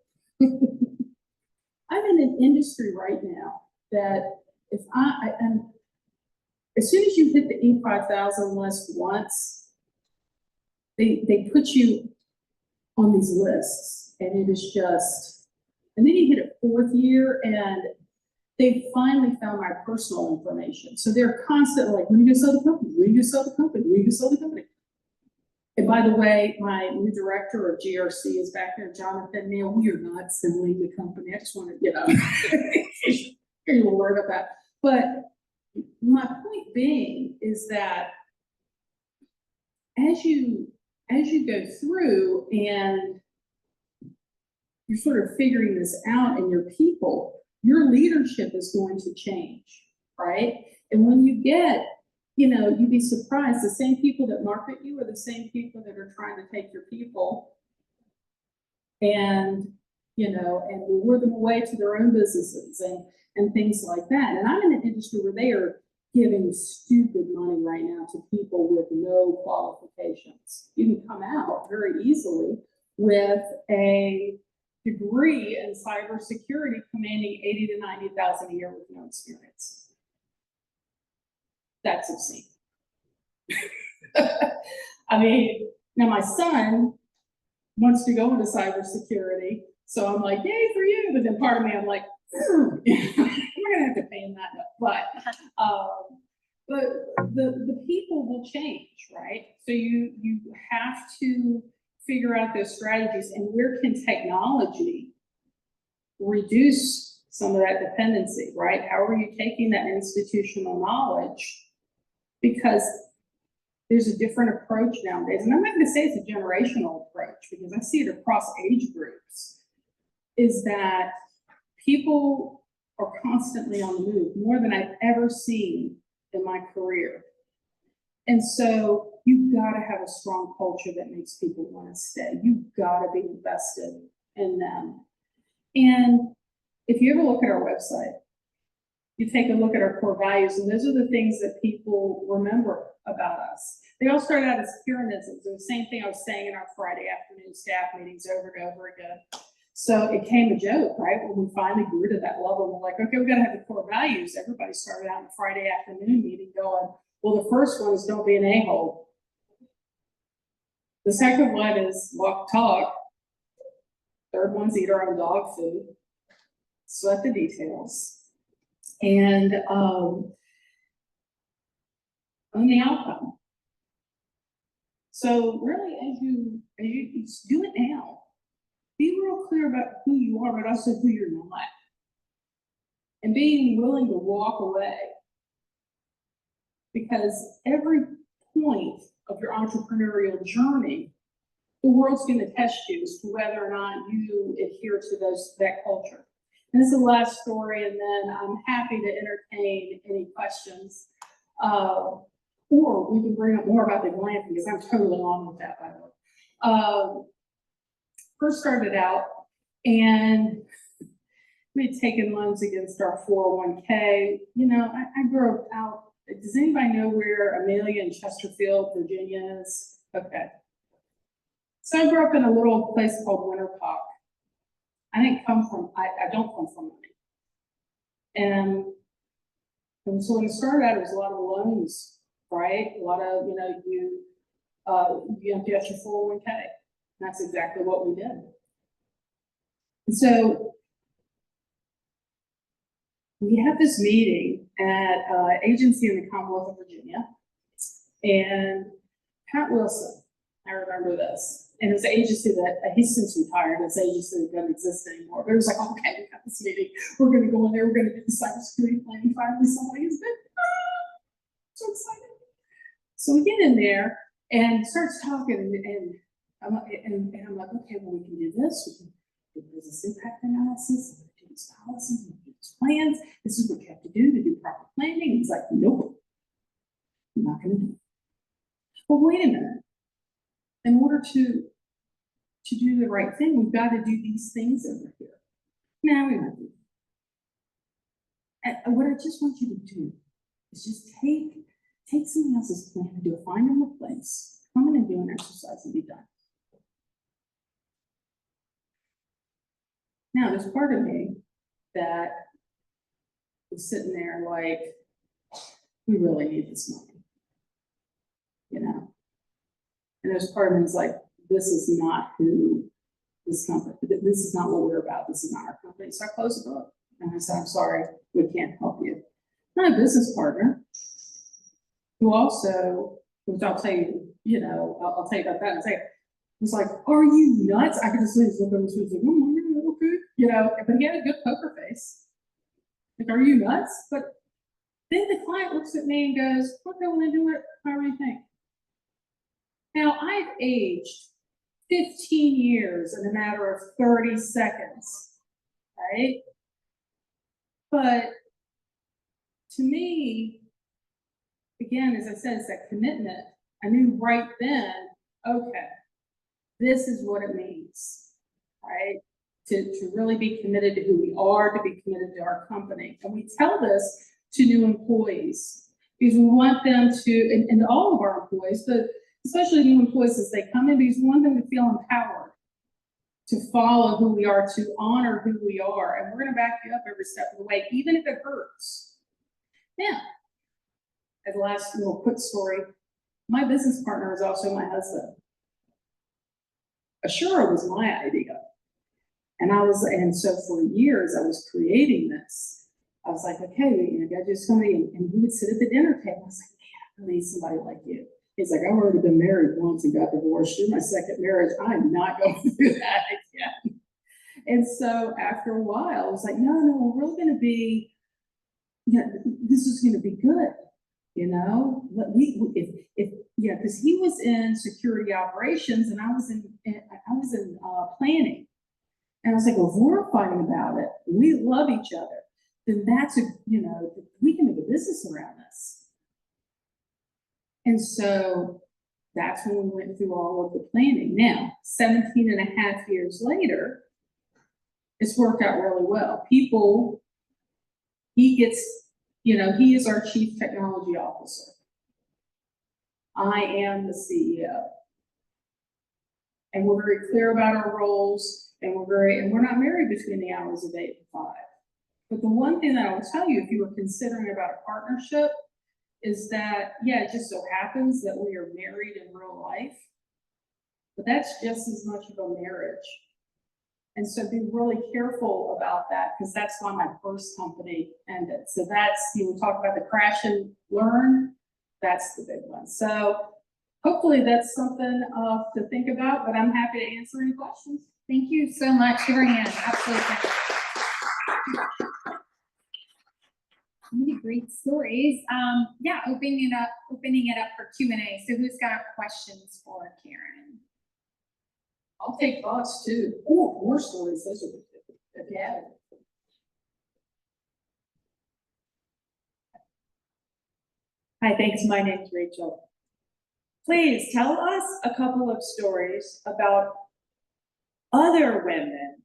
I'm in an industry right now that if as soon as you hit the Inc. 5000 list once, they put you on these lists, and it is just, and then you hit a 4th year, and they finally found my personal information. So they're constantly like, when are you gonna sell the company? When are you gonna sell the company? When are you gonna sell the company? And by the way, my new director of GRC is back there, Jonathan Neal. We are not selling the company. I just want to, you're worried about that. But my point being is that as you go through and you're sort of figuring this out in your people, your leadership is going to change, right? And when you get, you'd be surprised, the same people that market you are the same people that are trying to take your people and, and lure them away to their own businesses and things like that. And I'm in an industry where they are giving stupid money right now to people with no qualifications. You can come out very easily with a degree in cybersecurity commanding 80 to 90,000 a year with no experience. That's obscene. I mean, now my son wants to go into cybersecurity, so I'm like, yay for you. But then part of me, I'm like, we're gonna have to pay him that much. But the people will change, right? So you have to figure out those strategies, and where can technology reduce some of that dependency, right? How are you taking that institutional knowledge? Because there's a different approach nowadays. And I'm not going to say it's a generational approach, because I see it across age groups, is that people are constantly on the move, more than I've ever seen in my career. And so you've got to have a strong culture that makes people want to stay. You've got to be invested in them. And if you ever look at our website, you take a look at our core values, and those are the things that people remember about us. They all started out as Kiranisms, and the same thing I was saying in our Friday afternoon staff meetings over and over again. So it came a joke, right? When we finally grew to that level, we're like, okay, we got to have the core values. Everybody started out in the Friday afternoon meeting going, well, the first one is don't be an a-hole. The second one is walk talk. Third one's eat our own dog food. Sweat the details. And own the outcome. So really, as you do it now, be real clear about who you are, but also who you're not. And being willing to walk away. Because every point of your entrepreneurial journey, the world's going to test you as to whether or not you adhere to that culture. And this is the last story, and then I'm happy to entertain any questions. Or we can bring up more about the glamping, because I'm totally on with that, by the way. First started out, and we had taken loans against our 401k. You know, I grew up out. Does anybody know where Amelia and Chesterfield, Virginia is? Okay. So I grew up in a little place called Winterpock. I don't come from money. And so when it started out, it was a lot of loans, right? A lot of, you empty out your 401k. That's exactly what we did. And so we had this meeting at agency in the Commonwealth of Virginia, and Pat Wilson, I remember this. And it was an agency that he's since retired. This agency that doesn't exist anymore. But it was like, okay, we got this meeting. We're going to go in there. We're going to do the cybersecurity planning. Finally, somebody has been so excited. So we get in there and starts talking, and I'm like, okay, well, we can do this. We can do business impact analysis. We can do these policies. We can do these plans. This is what you have to do proper planning. He's like, nope, I'm not going to do it. But wait a minute. In order to do the right thing, we've got to do these things over here. Now we don't do that. And what I just want you to do is just take somebody else's plan and do a find and replace. I'm going to do an exercise and be done. Now, there's part of me that is sitting there like, we really need this money, And there's part of me that's like, this is not who this company, this is not what we're about. This is not our company. So I closed the book and I said, I'm sorry, we can't help you. My business partner, who also, which I'll tell you, I'll tell you about that in a second, was like, are you nuts? I could just see his look on his face, like, oh my God, okay. But he had a good poker face. Like, are you nuts? But then the client looks at me and goes, okay, well, then do it however you think. Now, I've aged 15 years in a matter of 30 seconds, right? But to me, again, as I said, it's that commitment. I knew right then, okay, this is what it means, right? To really be committed to who we are, to be committed to our company. And we tell this to new employees because we want them to, and all of our employees, but especially new employees as they come in, because we want them to feel empowered to follow who we are, to honor who we are. And we're going to back you up every step of the way, even if it hurts. Now, as a last little quick story, my business partner is also my husband. Assura was my idea. And so for years I was creating this. I was like, okay, got to do something. And he would sit at the dinner table. I was like, man, I need somebody like you. He's like, I've already been married once and got divorced. You're my second marriage. I'm not going to do that again. And so after a while, I was like, no, we're really going to be, this is going to be good. Because he was in security operations and I was in planning. And I was like, well, if we're fighting about it, we love each other, then we can make a business around this. And so that's when we went through all of the planning. Now, 17 and a half years later, it's worked out really well. He gets, he is our chief technology officer. I am the CEO. And we're very clear about our roles, and we're not married between the hours of 8 and 5. But the one thing that I will tell you, if you were considering about a partnership, is that, yeah, it just so happens that we are married in real life, but that's just as much of a marriage. And so be really careful about that, because that's why my first company ended. So that's, you talk about the crash and learn, that's the big one. So hopefully that's something to think about, but I'm happy to answer any questions. Thank you so much, Lorianne, absolutely. Many great stories. Yeah, opening it up for Q&A. So who's got questions for Karen? I'll take thoughts too. Oh, more stories, those are good. If you have it. Hi, thanks. My name's Rachel. Please tell us a couple of stories about other women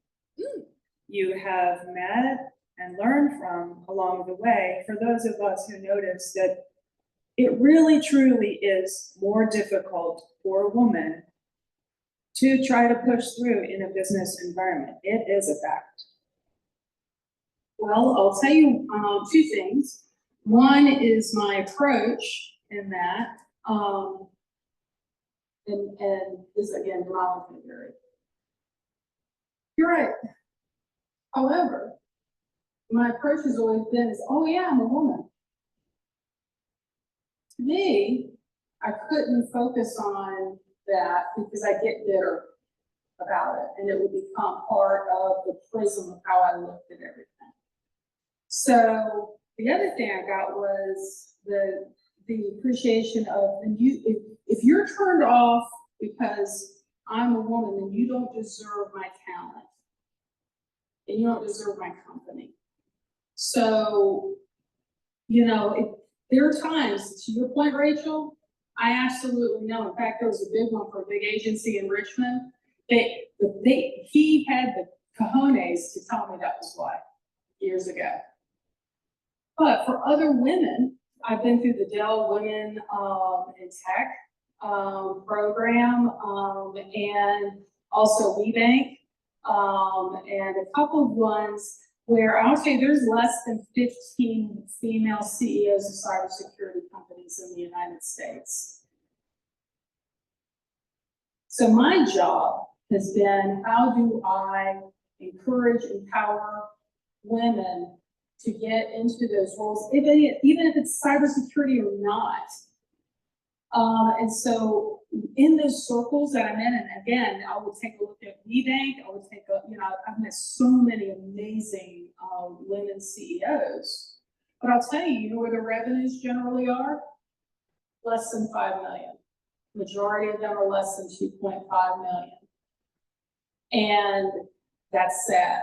you have met and learned from along the way, for those of us who notice that it really truly is more difficult for a woman to try to push through in a business environment. It is a fact. Well, I'll tell you two things. One is my approach in that, and this again, demonology theory. You're right. However, my approach has always been is, oh yeah, I'm a woman. To me, I couldn't focus on that because I get bitter about it, and it would become part of the prism of how I looked at everything. So the other thing I got was the appreciation of, and if you're turned off because I'm a woman, then you don't deserve my talent, and you don't deserve my company. So, there are times, to your point, Rachel, I absolutely know. In fact, there was a big one for a big agency in Richmond. He had the cojones to tell me that was why years ago. But for other women, I've been through the Dell Women in Tech program, and also WeBank, and a couple of ones where I'll say there's less than 15 female CEOs of cybersecurity companies in the United States. So my job has been, how do I encourage, empower women to get into those roles, even if it's cybersecurity or not. And so in those circles that I'm in, and again, I would take a look at WeBank, I would take I've met so many amazing women CEOs, but I'll tell you, where the revenues generally are? Less than 5 million. Majority of them are less than 2.5 million. And that's sad.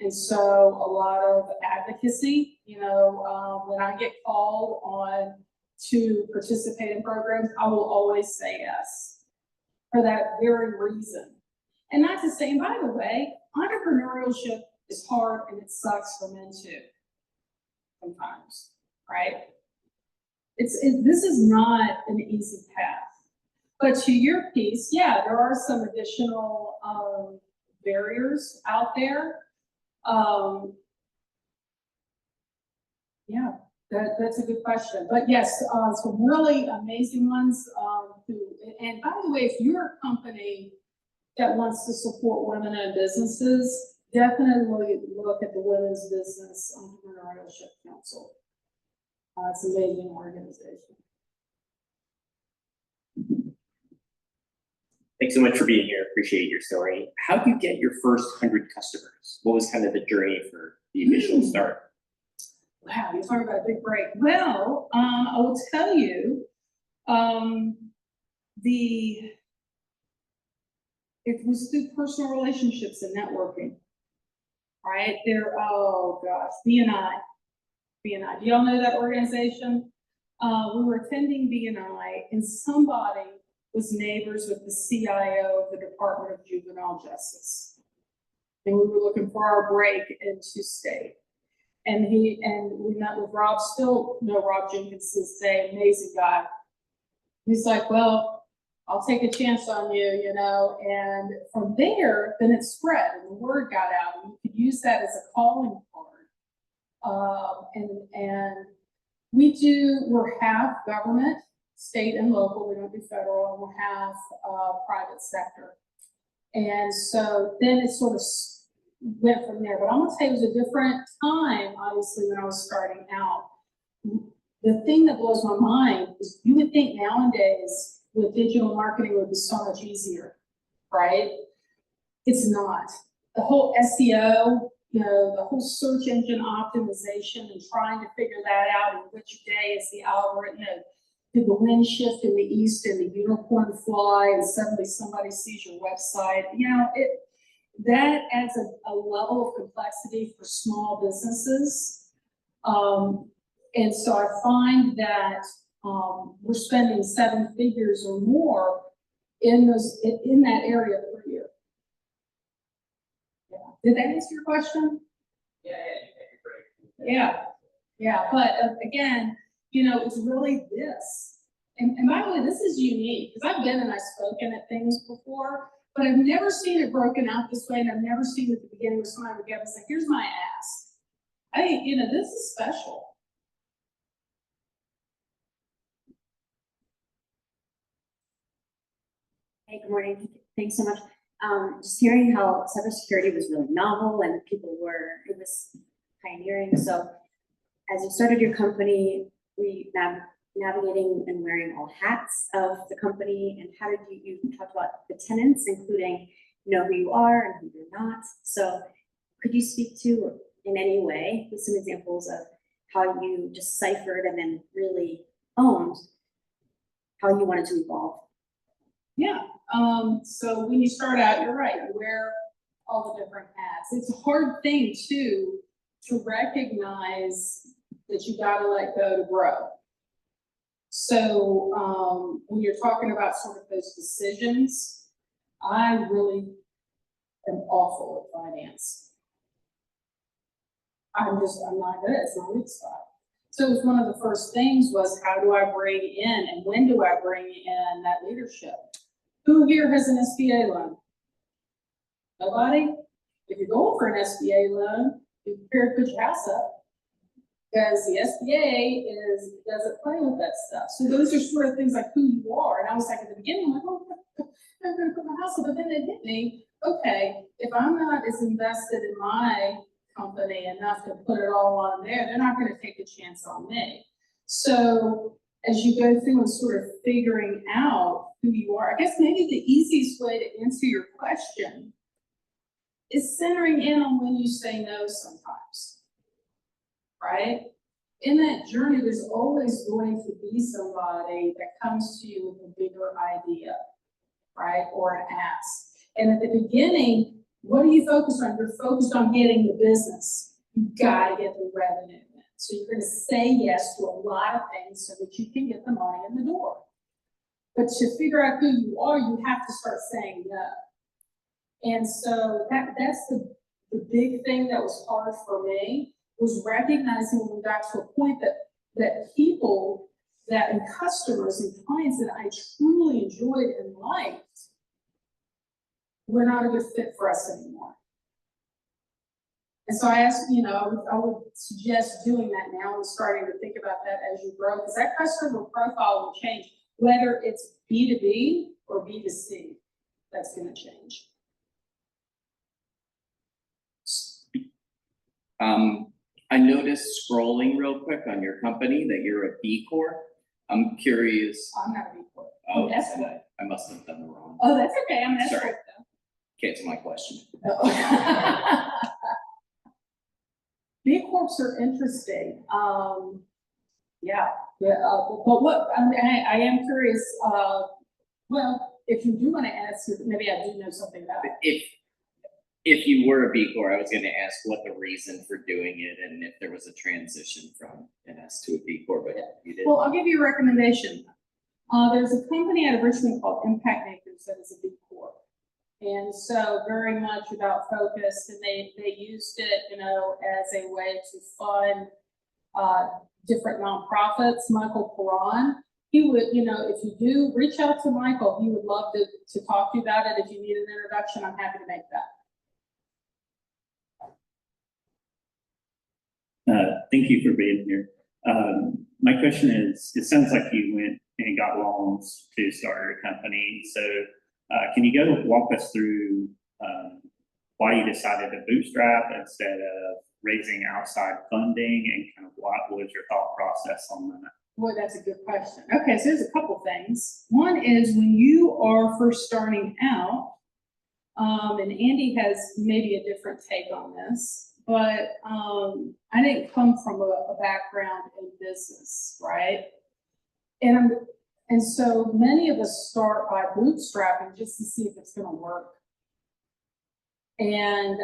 And so a lot of advocacy, when I get called on to participate in programs, I will always say yes for that very reason. And not to say, and by the way, entrepreneurship is hard and it sucks for men too, sometimes, right? This is not an easy path. But to your piece, yeah, there are some additional barriers out there. Yeah, that's a good question. But yes, some really amazing ones. And by the way, if you're a company that wants to support women-owned businesses, definitely look at the Women's Business Entrepreneurship Council. It's an amazing organization. Thanks so much for being here. Appreciate your story. How did you get your first 100 customers? What was kind of the journey for the initial start? Wow, you're talking about a big break. Well, I will tell you, it was through personal relationships and networking, right? Oh gosh, BNI. Do y'all know that organization? We were attending BNI and somebody was neighbors with the CIO of the Department of Juvenile Justice. And we were looking for our break into state. And we met with Rob, still know Rob Jenkins to this day, amazing guy. He's like, well, I'll take a chance on you, you know, and from there, then it spread and the word got out and you could use that as a calling card. And we're half government, state and local, we don't do federal, and we're half private sector. And so then it sort of went from there, but I'm gonna say it was a different time, obviously, when I was starting out. The thing that blows my mind is you would think nowadays with digital marketing would be so much easier, right? It's not. The whole SEO, you know, the whole search engine optimization and trying to figure that out and which day is the algorithm, you know, did the wind shift in the east and the unicorn fly and suddenly somebody sees your website, you know, that adds a level of complexity for small businesses. And so I find that we're spending 7 figures or more in that area per year. Yeah. Did that answer your question? Yeah, but again, you know, it's really this. And by the way, this is unique because I've been and I've spoken at things before, but I've never seen it broken out this way, and I've never seen at the beginning where somebody would get us like, here's my ask. You know, this is special. Hey, good morning. Thanks so much. Just hearing how cybersecurity was really novel and it was pioneering. So as you started your company, navigating and wearing all hats of the company, and how did you talked about the tenants, including know who you are and who you're not. So could you speak to, in any way, with some examples of how you deciphered and then really owned how you wanted to evolve? Yeah, so when you start out, you're right, you wear all the different hats. It's a hard thing too, to recognize that you gotta let go to grow. So, when you're talking about sort of those decisions, I really am awful at finance. I'm not good, it's my weak spot. So it was one of the first things was, how do I bring in and when do I bring in that leadership? Who here has an SBA loan? Nobody? If you're going for an SBA loan, be prepared to put your house up. Because the SBA doesn't play with that stuff. So those are sort of things like who you are. And I was like at the beginning, like, oh, I'm gonna put my house up. But then it hit me, okay, if I'm not as invested in my company enough to put it all on there, they're not gonna take a chance on me. So as you go through and sort of figuring out who you are, I guess maybe the easiest way to answer your question is centering in on when you say no sometimes, right? In that journey, there's always going to be somebody that comes to you with a bigger idea, right? Or an ask. And at the beginning, what are you focused on? You're focused on getting the business. You've got to get the revenue in. So you're going to say yes to a lot of things so that you can get the money in the door. But to figure out who you are, you have to start saying no. And so that's the big thing that was hard for me, was recognizing when we got to a point that people and customers and clients that I truly enjoyed and liked were not a good fit for us anymore. And so I asked, you know, I would suggest doing that now and starting to think about that as you grow, because that customer profile will change, whether it's B2B or B2C, that's going to change. I noticed scrolling real quick on your company that you're a B Corp. I'm curious. I'm not a B Corp. Oh, that's then good. I must have done the wrong. Oh, that's okay. I'm an S Sorry. Corp though. Can't answer my question. B Corps are interesting. But what I am curious. Well, if you do want to ask, maybe I do know something about it. If you were a B Corp, I was going to ask what the reason for doing it and if there was a transition from an S to a B Corp, but you did. Well, I'll give you a recommendation. There's a company out of Richmond called Impact Makers that is a B Corp. And so very much about focus, and they used it, you know, as a way to fund different nonprofits. Michael Perron, he would, you know, if you do, reach out to Michael. He would love to talk to you about it. If you need an introduction, I'm happy to make that. Thank you for being here. My question is, it sounds like you went and got loans to start your company. So, can you go walk us through, why you decided to bootstrap instead of raising outside funding, and kind of what was your thought process on that? Boy, that's a good question. Okay, so there's a couple things. One is when you are first starting out, and Andy has maybe a different take on this, but I didn't come from a background in business, right? And so many of us start by bootstrapping just to see if it's going to work, and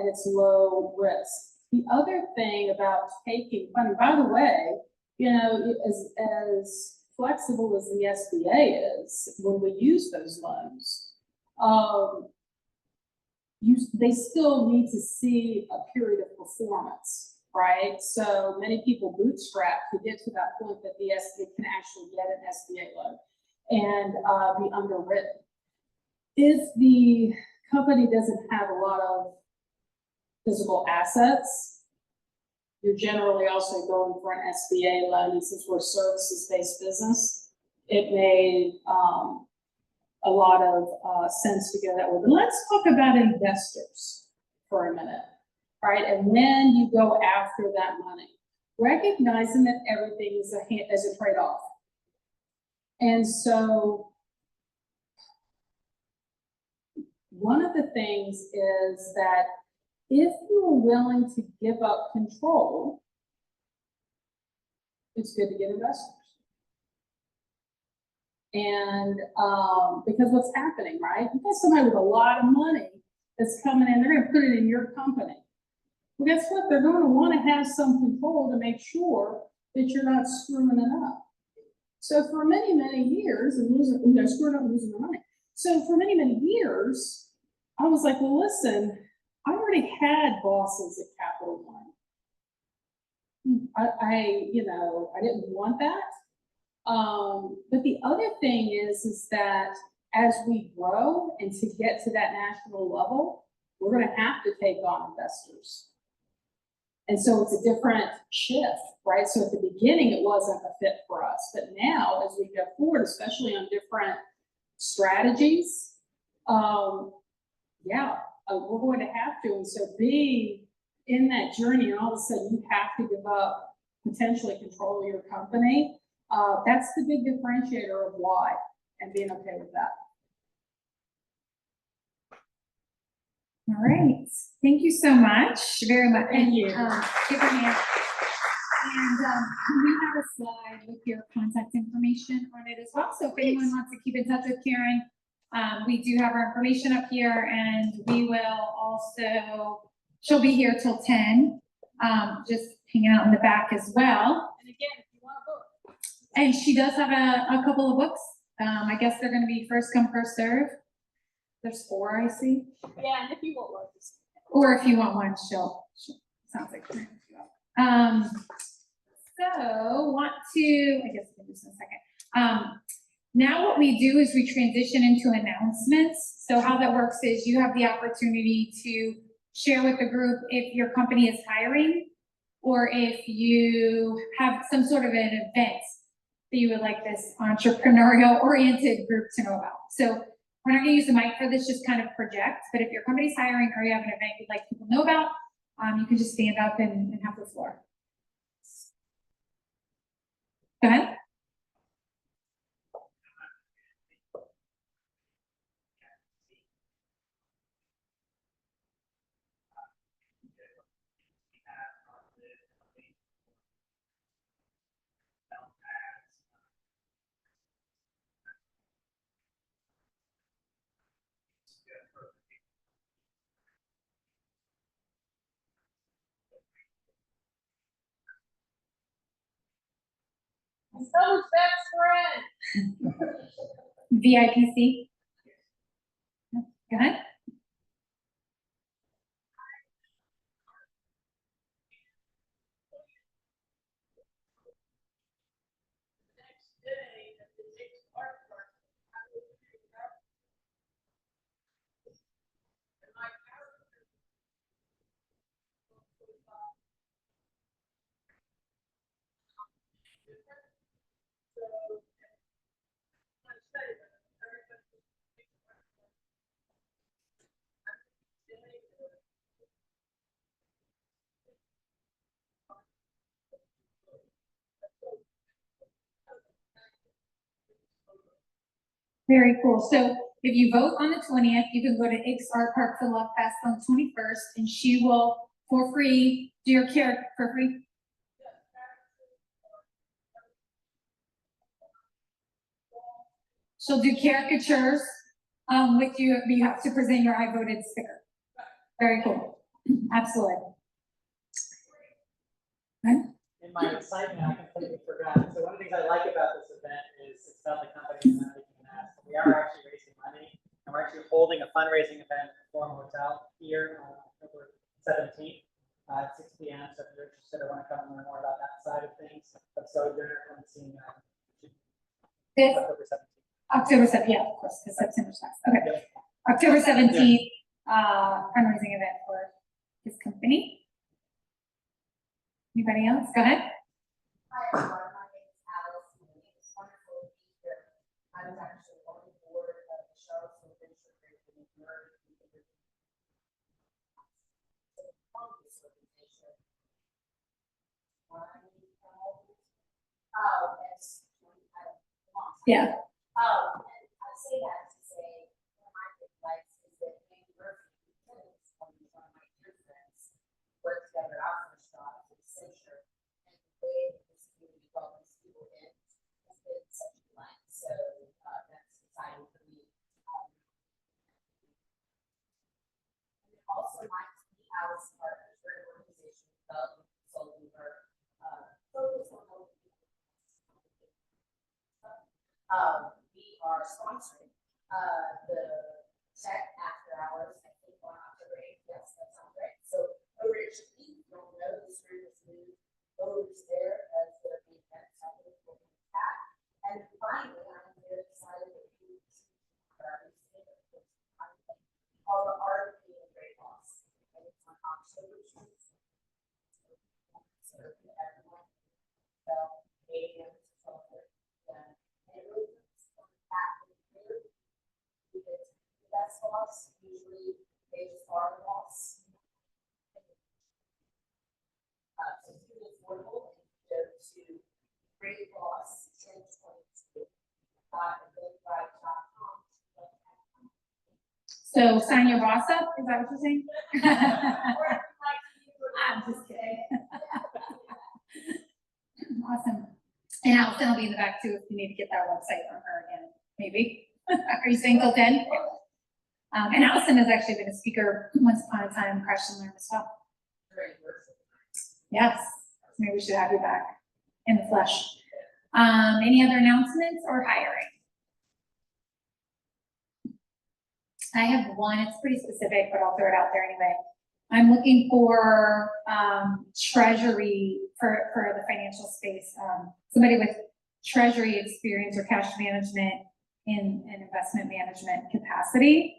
it's low risk. The other thing about taking funding, by the way, you know, as flexible as the SBA is, when we use those loans, they still need to see a period of performance, right? So many people bootstrap to get to that point that the SBA can actually get an SBA loan and be underwritten. If the company doesn't have a lot of physical assets, you're generally also going for an SBA loan, and since we're a services-based business, it made a lot of sense to go that way. But let's talk about investors for a minute, right? And when you go after that money, recognizing that everything is a trade-off. And so one of the things is that if you are willing to give up control, it's good to get investors. And because what's happening, right? You got somebody with a lot of money that's coming in, they're going to put it in your company. Well, guess what? They're going to want to have some control to make sure that you're not screwing it up. So for many, many years, and losing, you know, screwing up and losing the money. So for many, many years, I was like, well, listen, I already had bosses at Capital One. You know, I didn't want that. But the other thing is that as we grow and to get to that national level, we're going to have to take on investors. And so it's a different shift, right? So at the beginning, it wasn't a fit for us, but now as we go forward, especially on different strategies, we're going to have to. And so being in that journey, and all of a sudden you have to give up potentially control of your company. That's the big differentiator of why, and being okay with that. All right, thank you so much, very much. Thank you. Give a hand. And we have a slide with your contact information on it as well. So if anyone wants to keep in touch with Karen, we do have our information up here, and we will also, she'll be here till 10, just hanging out in the back as well. And again, if you want a book. And she does have a couple of books. I guess they're going to be first come, first serve. There's 4, I see. Yeah, and if you want one, just. Or if you want one, she'll sounds like. So want to, I guess we'll do this in a second. Now what we do is we transition into announcements. So how that works is you have the opportunity to share with the group if your company is hiring, or if you have some sort of an event that you would like this entrepreneurial oriented group to know about. So we're not gonna use the mic for this, just kind of project, but if your company's hiring or you have an event you'd like people to know about, you can just stand up and have the floor. Go ahead. Someone's back friend. VIPC? Go ahead. Very cool. So if you vote on the 20th, you can go to Ix Art Park for Love Fest on the 21st, and she will, for free, do your character for free. She'll do caricatures with you, but you have to present your I voted sticker. Very cool. Absolutely. In my excitement, I completely forgot. So one of the things I like about this event is it's about the company and not making an ask. We are actually raising money, and we're actually holding a fundraising event at the Forum Hotel here on October 17th at 6 p.m. So if you're interested or want to come and learn more about that side of things, of Sojourner, come and see me on October 17th. October 7th, yeah, of course, because September starts. Okay. Yep. October 17th, fundraising event for his company. Anybody else? Go ahead. Hi, everyone. My name is Alice. It's wonderful to be here. I was actually on the board of the Charlottesville Venture Group in New York. Yeah. And I say that to say, one of my big likes is that Andy Murphy, one of my dear friends, worked together at our first job at Accenture, and the way that this community welcomes people in has been such a delight. So that's exciting for me. And also, my house partners, we're an organization developing consulting for focus on helping people. We are sponsoring the check after hours, I think on October 8th. Yes, that sounds right. So originally, you don't know this room is new. Voters there as the event happening will be at. And finally, I'm very excited that you all the art being great loss. And it's on October 6th. So everyone, 8 a.m. to 12:30. And it really because the best loss usually is far loss. So it's really affordable and you go to great loss 1022 .com. So sign your boss up, is that what you're saying? I'm just kidding. Awesome. And Allison will be in the back too if you need to get that website from her again, maybe. Are you saying till 10? And Allison has actually been a speaker once upon a time, Crash and Learn as well. Yes, maybe we should have you back in the flesh. Any other announcements or hiring? I have one, it's pretty specific, but I'll throw it out there anyway. I'm looking for treasury for the financial space, somebody with treasury experience or cash management in an investment management capacity.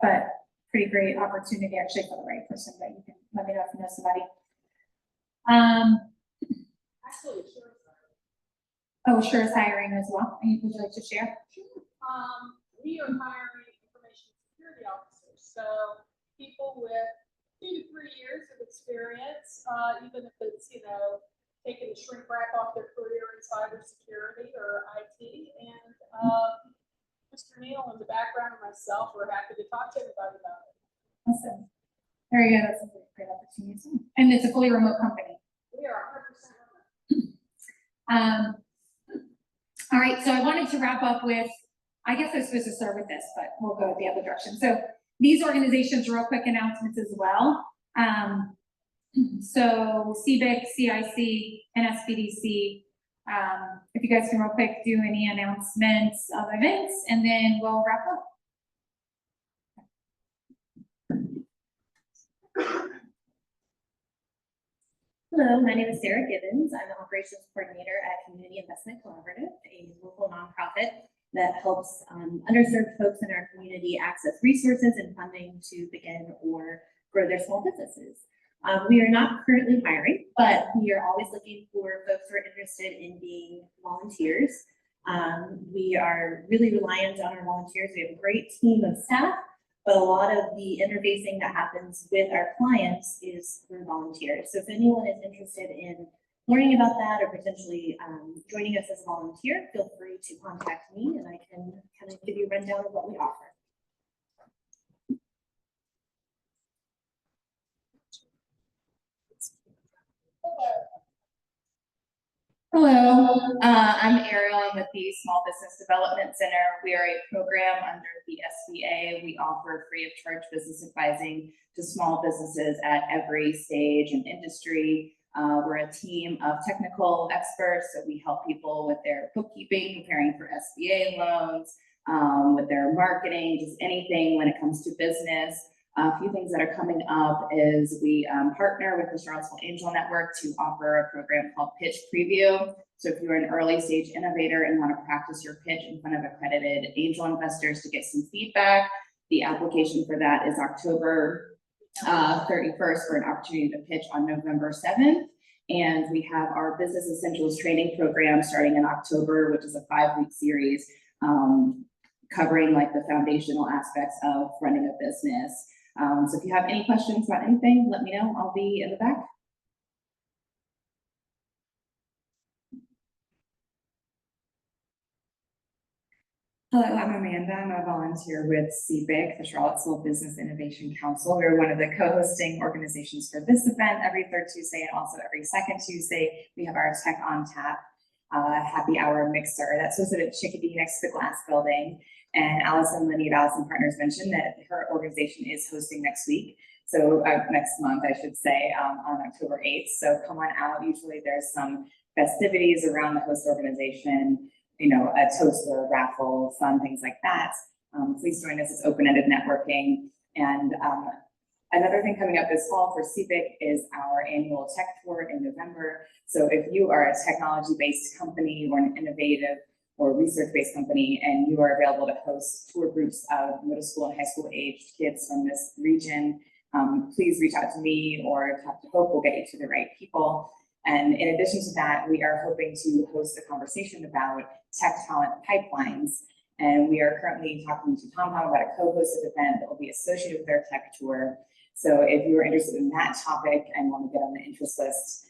But pretty great opportunity actually for the right person, but you can let me know if you know somebody. Actually, sure. Oh, sure is hiring as well. Would you like to share? Sure. We are hiring information security officers. So people with 2 to 3 years of experience, even if it's, taking the shrink wrap off their career in cybersecurity or IT. And Mr. Neal in the background and myself, we're happy to talk to anybody about it. Awesome. Very good. That's a great opportunity. And it's a fully remote company. We are 100% remote. All right. So I wanted to wrap up with, I guess I was supposed to start with this, but we'll go the other direction. So these organizations, real quick announcements as well. So CBIC, CIC, and SBDC If you guys can real quick do any announcements of events, and then we'll wrap up. Hello, my name is Sarah Gibbons. I'm the operations coordinator at Community Investment Collaborative, a local nonprofit that helps underserved folks in our community access resources and funding to begin or grow their small businesses. We are not currently hiring, but we are always looking for folks who are interested in being volunteers. We are really reliant on our volunteers. We have a great team of staff, but a lot of the interfacing that happens with our clients is through volunteers. So if anyone is interested in learning about that or potentially joining us as a volunteer, feel free to contact me and I can kind of give you a rundown of what we offer. Hello, I'm Ariel. I'm with the Small Business Development Center. We are a program under the SBA. We offer free of charge business advising to small businesses at every stage and industry. We're a team of technical experts, so we help people with their bookkeeping, preparing for SBA loans, with their marketing, just anything when it comes to business. A few things that are coming up is we partner with the Charlottesville Angel Network to offer a program called Pitch Preview. So if you're an early stage innovator and want to practice your pitch in front of accredited angel investors to get some feedback, the application for that is October 31st for an opportunity to pitch on November 7th. And we have our Business Essentials training program starting in October, which is a 5-week series covering like the foundational aspects of running a business. So if you have any questions about anything, let me know. I'll be in the back. Hello, I'm Amanda. I'm a volunteer with CBIC, the Charlottesville Business Innovation Council. We're one of the co-hosting organizations for this event every third Tuesday and also every second Tuesday. We have our Tech on Tap happy hour mixer that's hosted at Chickadee next to the Glass Building. And Allison Linney of Allison Partners mentioned that her organization is hosting next week. So next month, I should say, on October 8th. So come on out. Usually there's some festivities around the host organization, you know, a toaster, raffle, fun, things like that. Please join us. It's open-ended networking. And another thing coming up this fall for CBIC is our annual tech tour in November. So if you are a technology-based company or an innovative or research-based company, and you are available to host tour groups of middle school and high school aged kids from this region, please reach out to me or talk to Hope. We'll get you to the right people. And in addition to that, we are hoping to host a conversation about tech talent pipelines. And we are currently talking to TomTom about a co-hosted event that will be associated with our tech tour. So if you are interested in that topic and want to get on the interest list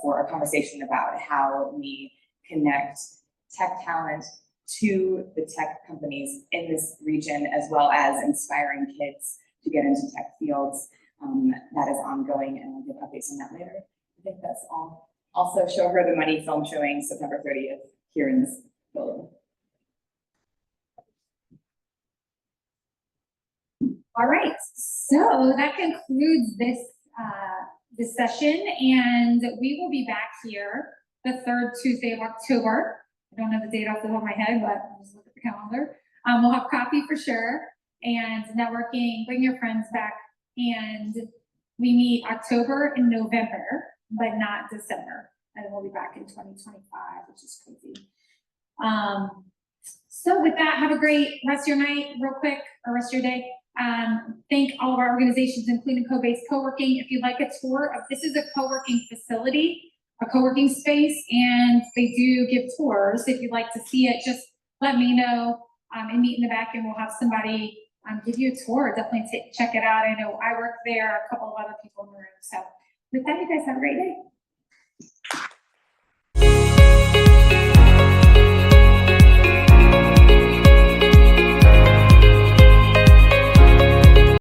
for a conversation about how we connect tech talent to the tech companies in this region, as well as inspiring kids to get into tech fields, that is ongoing, and I'll give updates on that later. I think that's all. Also show her the money film showing September 30th here in this building. All right, so that concludes this this session, and we will be back here the third Tuesday of October. I don't know the date off the top of my head, but I'll just look at the calendar. We'll have coffee for sure, and networking. Bring your friends back, and we meet October and November, but not December. And we'll be back in 2025, which is crazy. So with that, have a great rest of your night, real quick, or rest of your day. Thank all of our organizations, including Co-Base Co-working. If you'd like a tour of, this is a co-working facility, a co-working space, and they do give tours. If you'd like to see it, just let me know and meet in the back, and we'll have somebody give you a tour. Definitely check it out. I know I work there, a couple of other people in the room. So with that, you guys have a great day.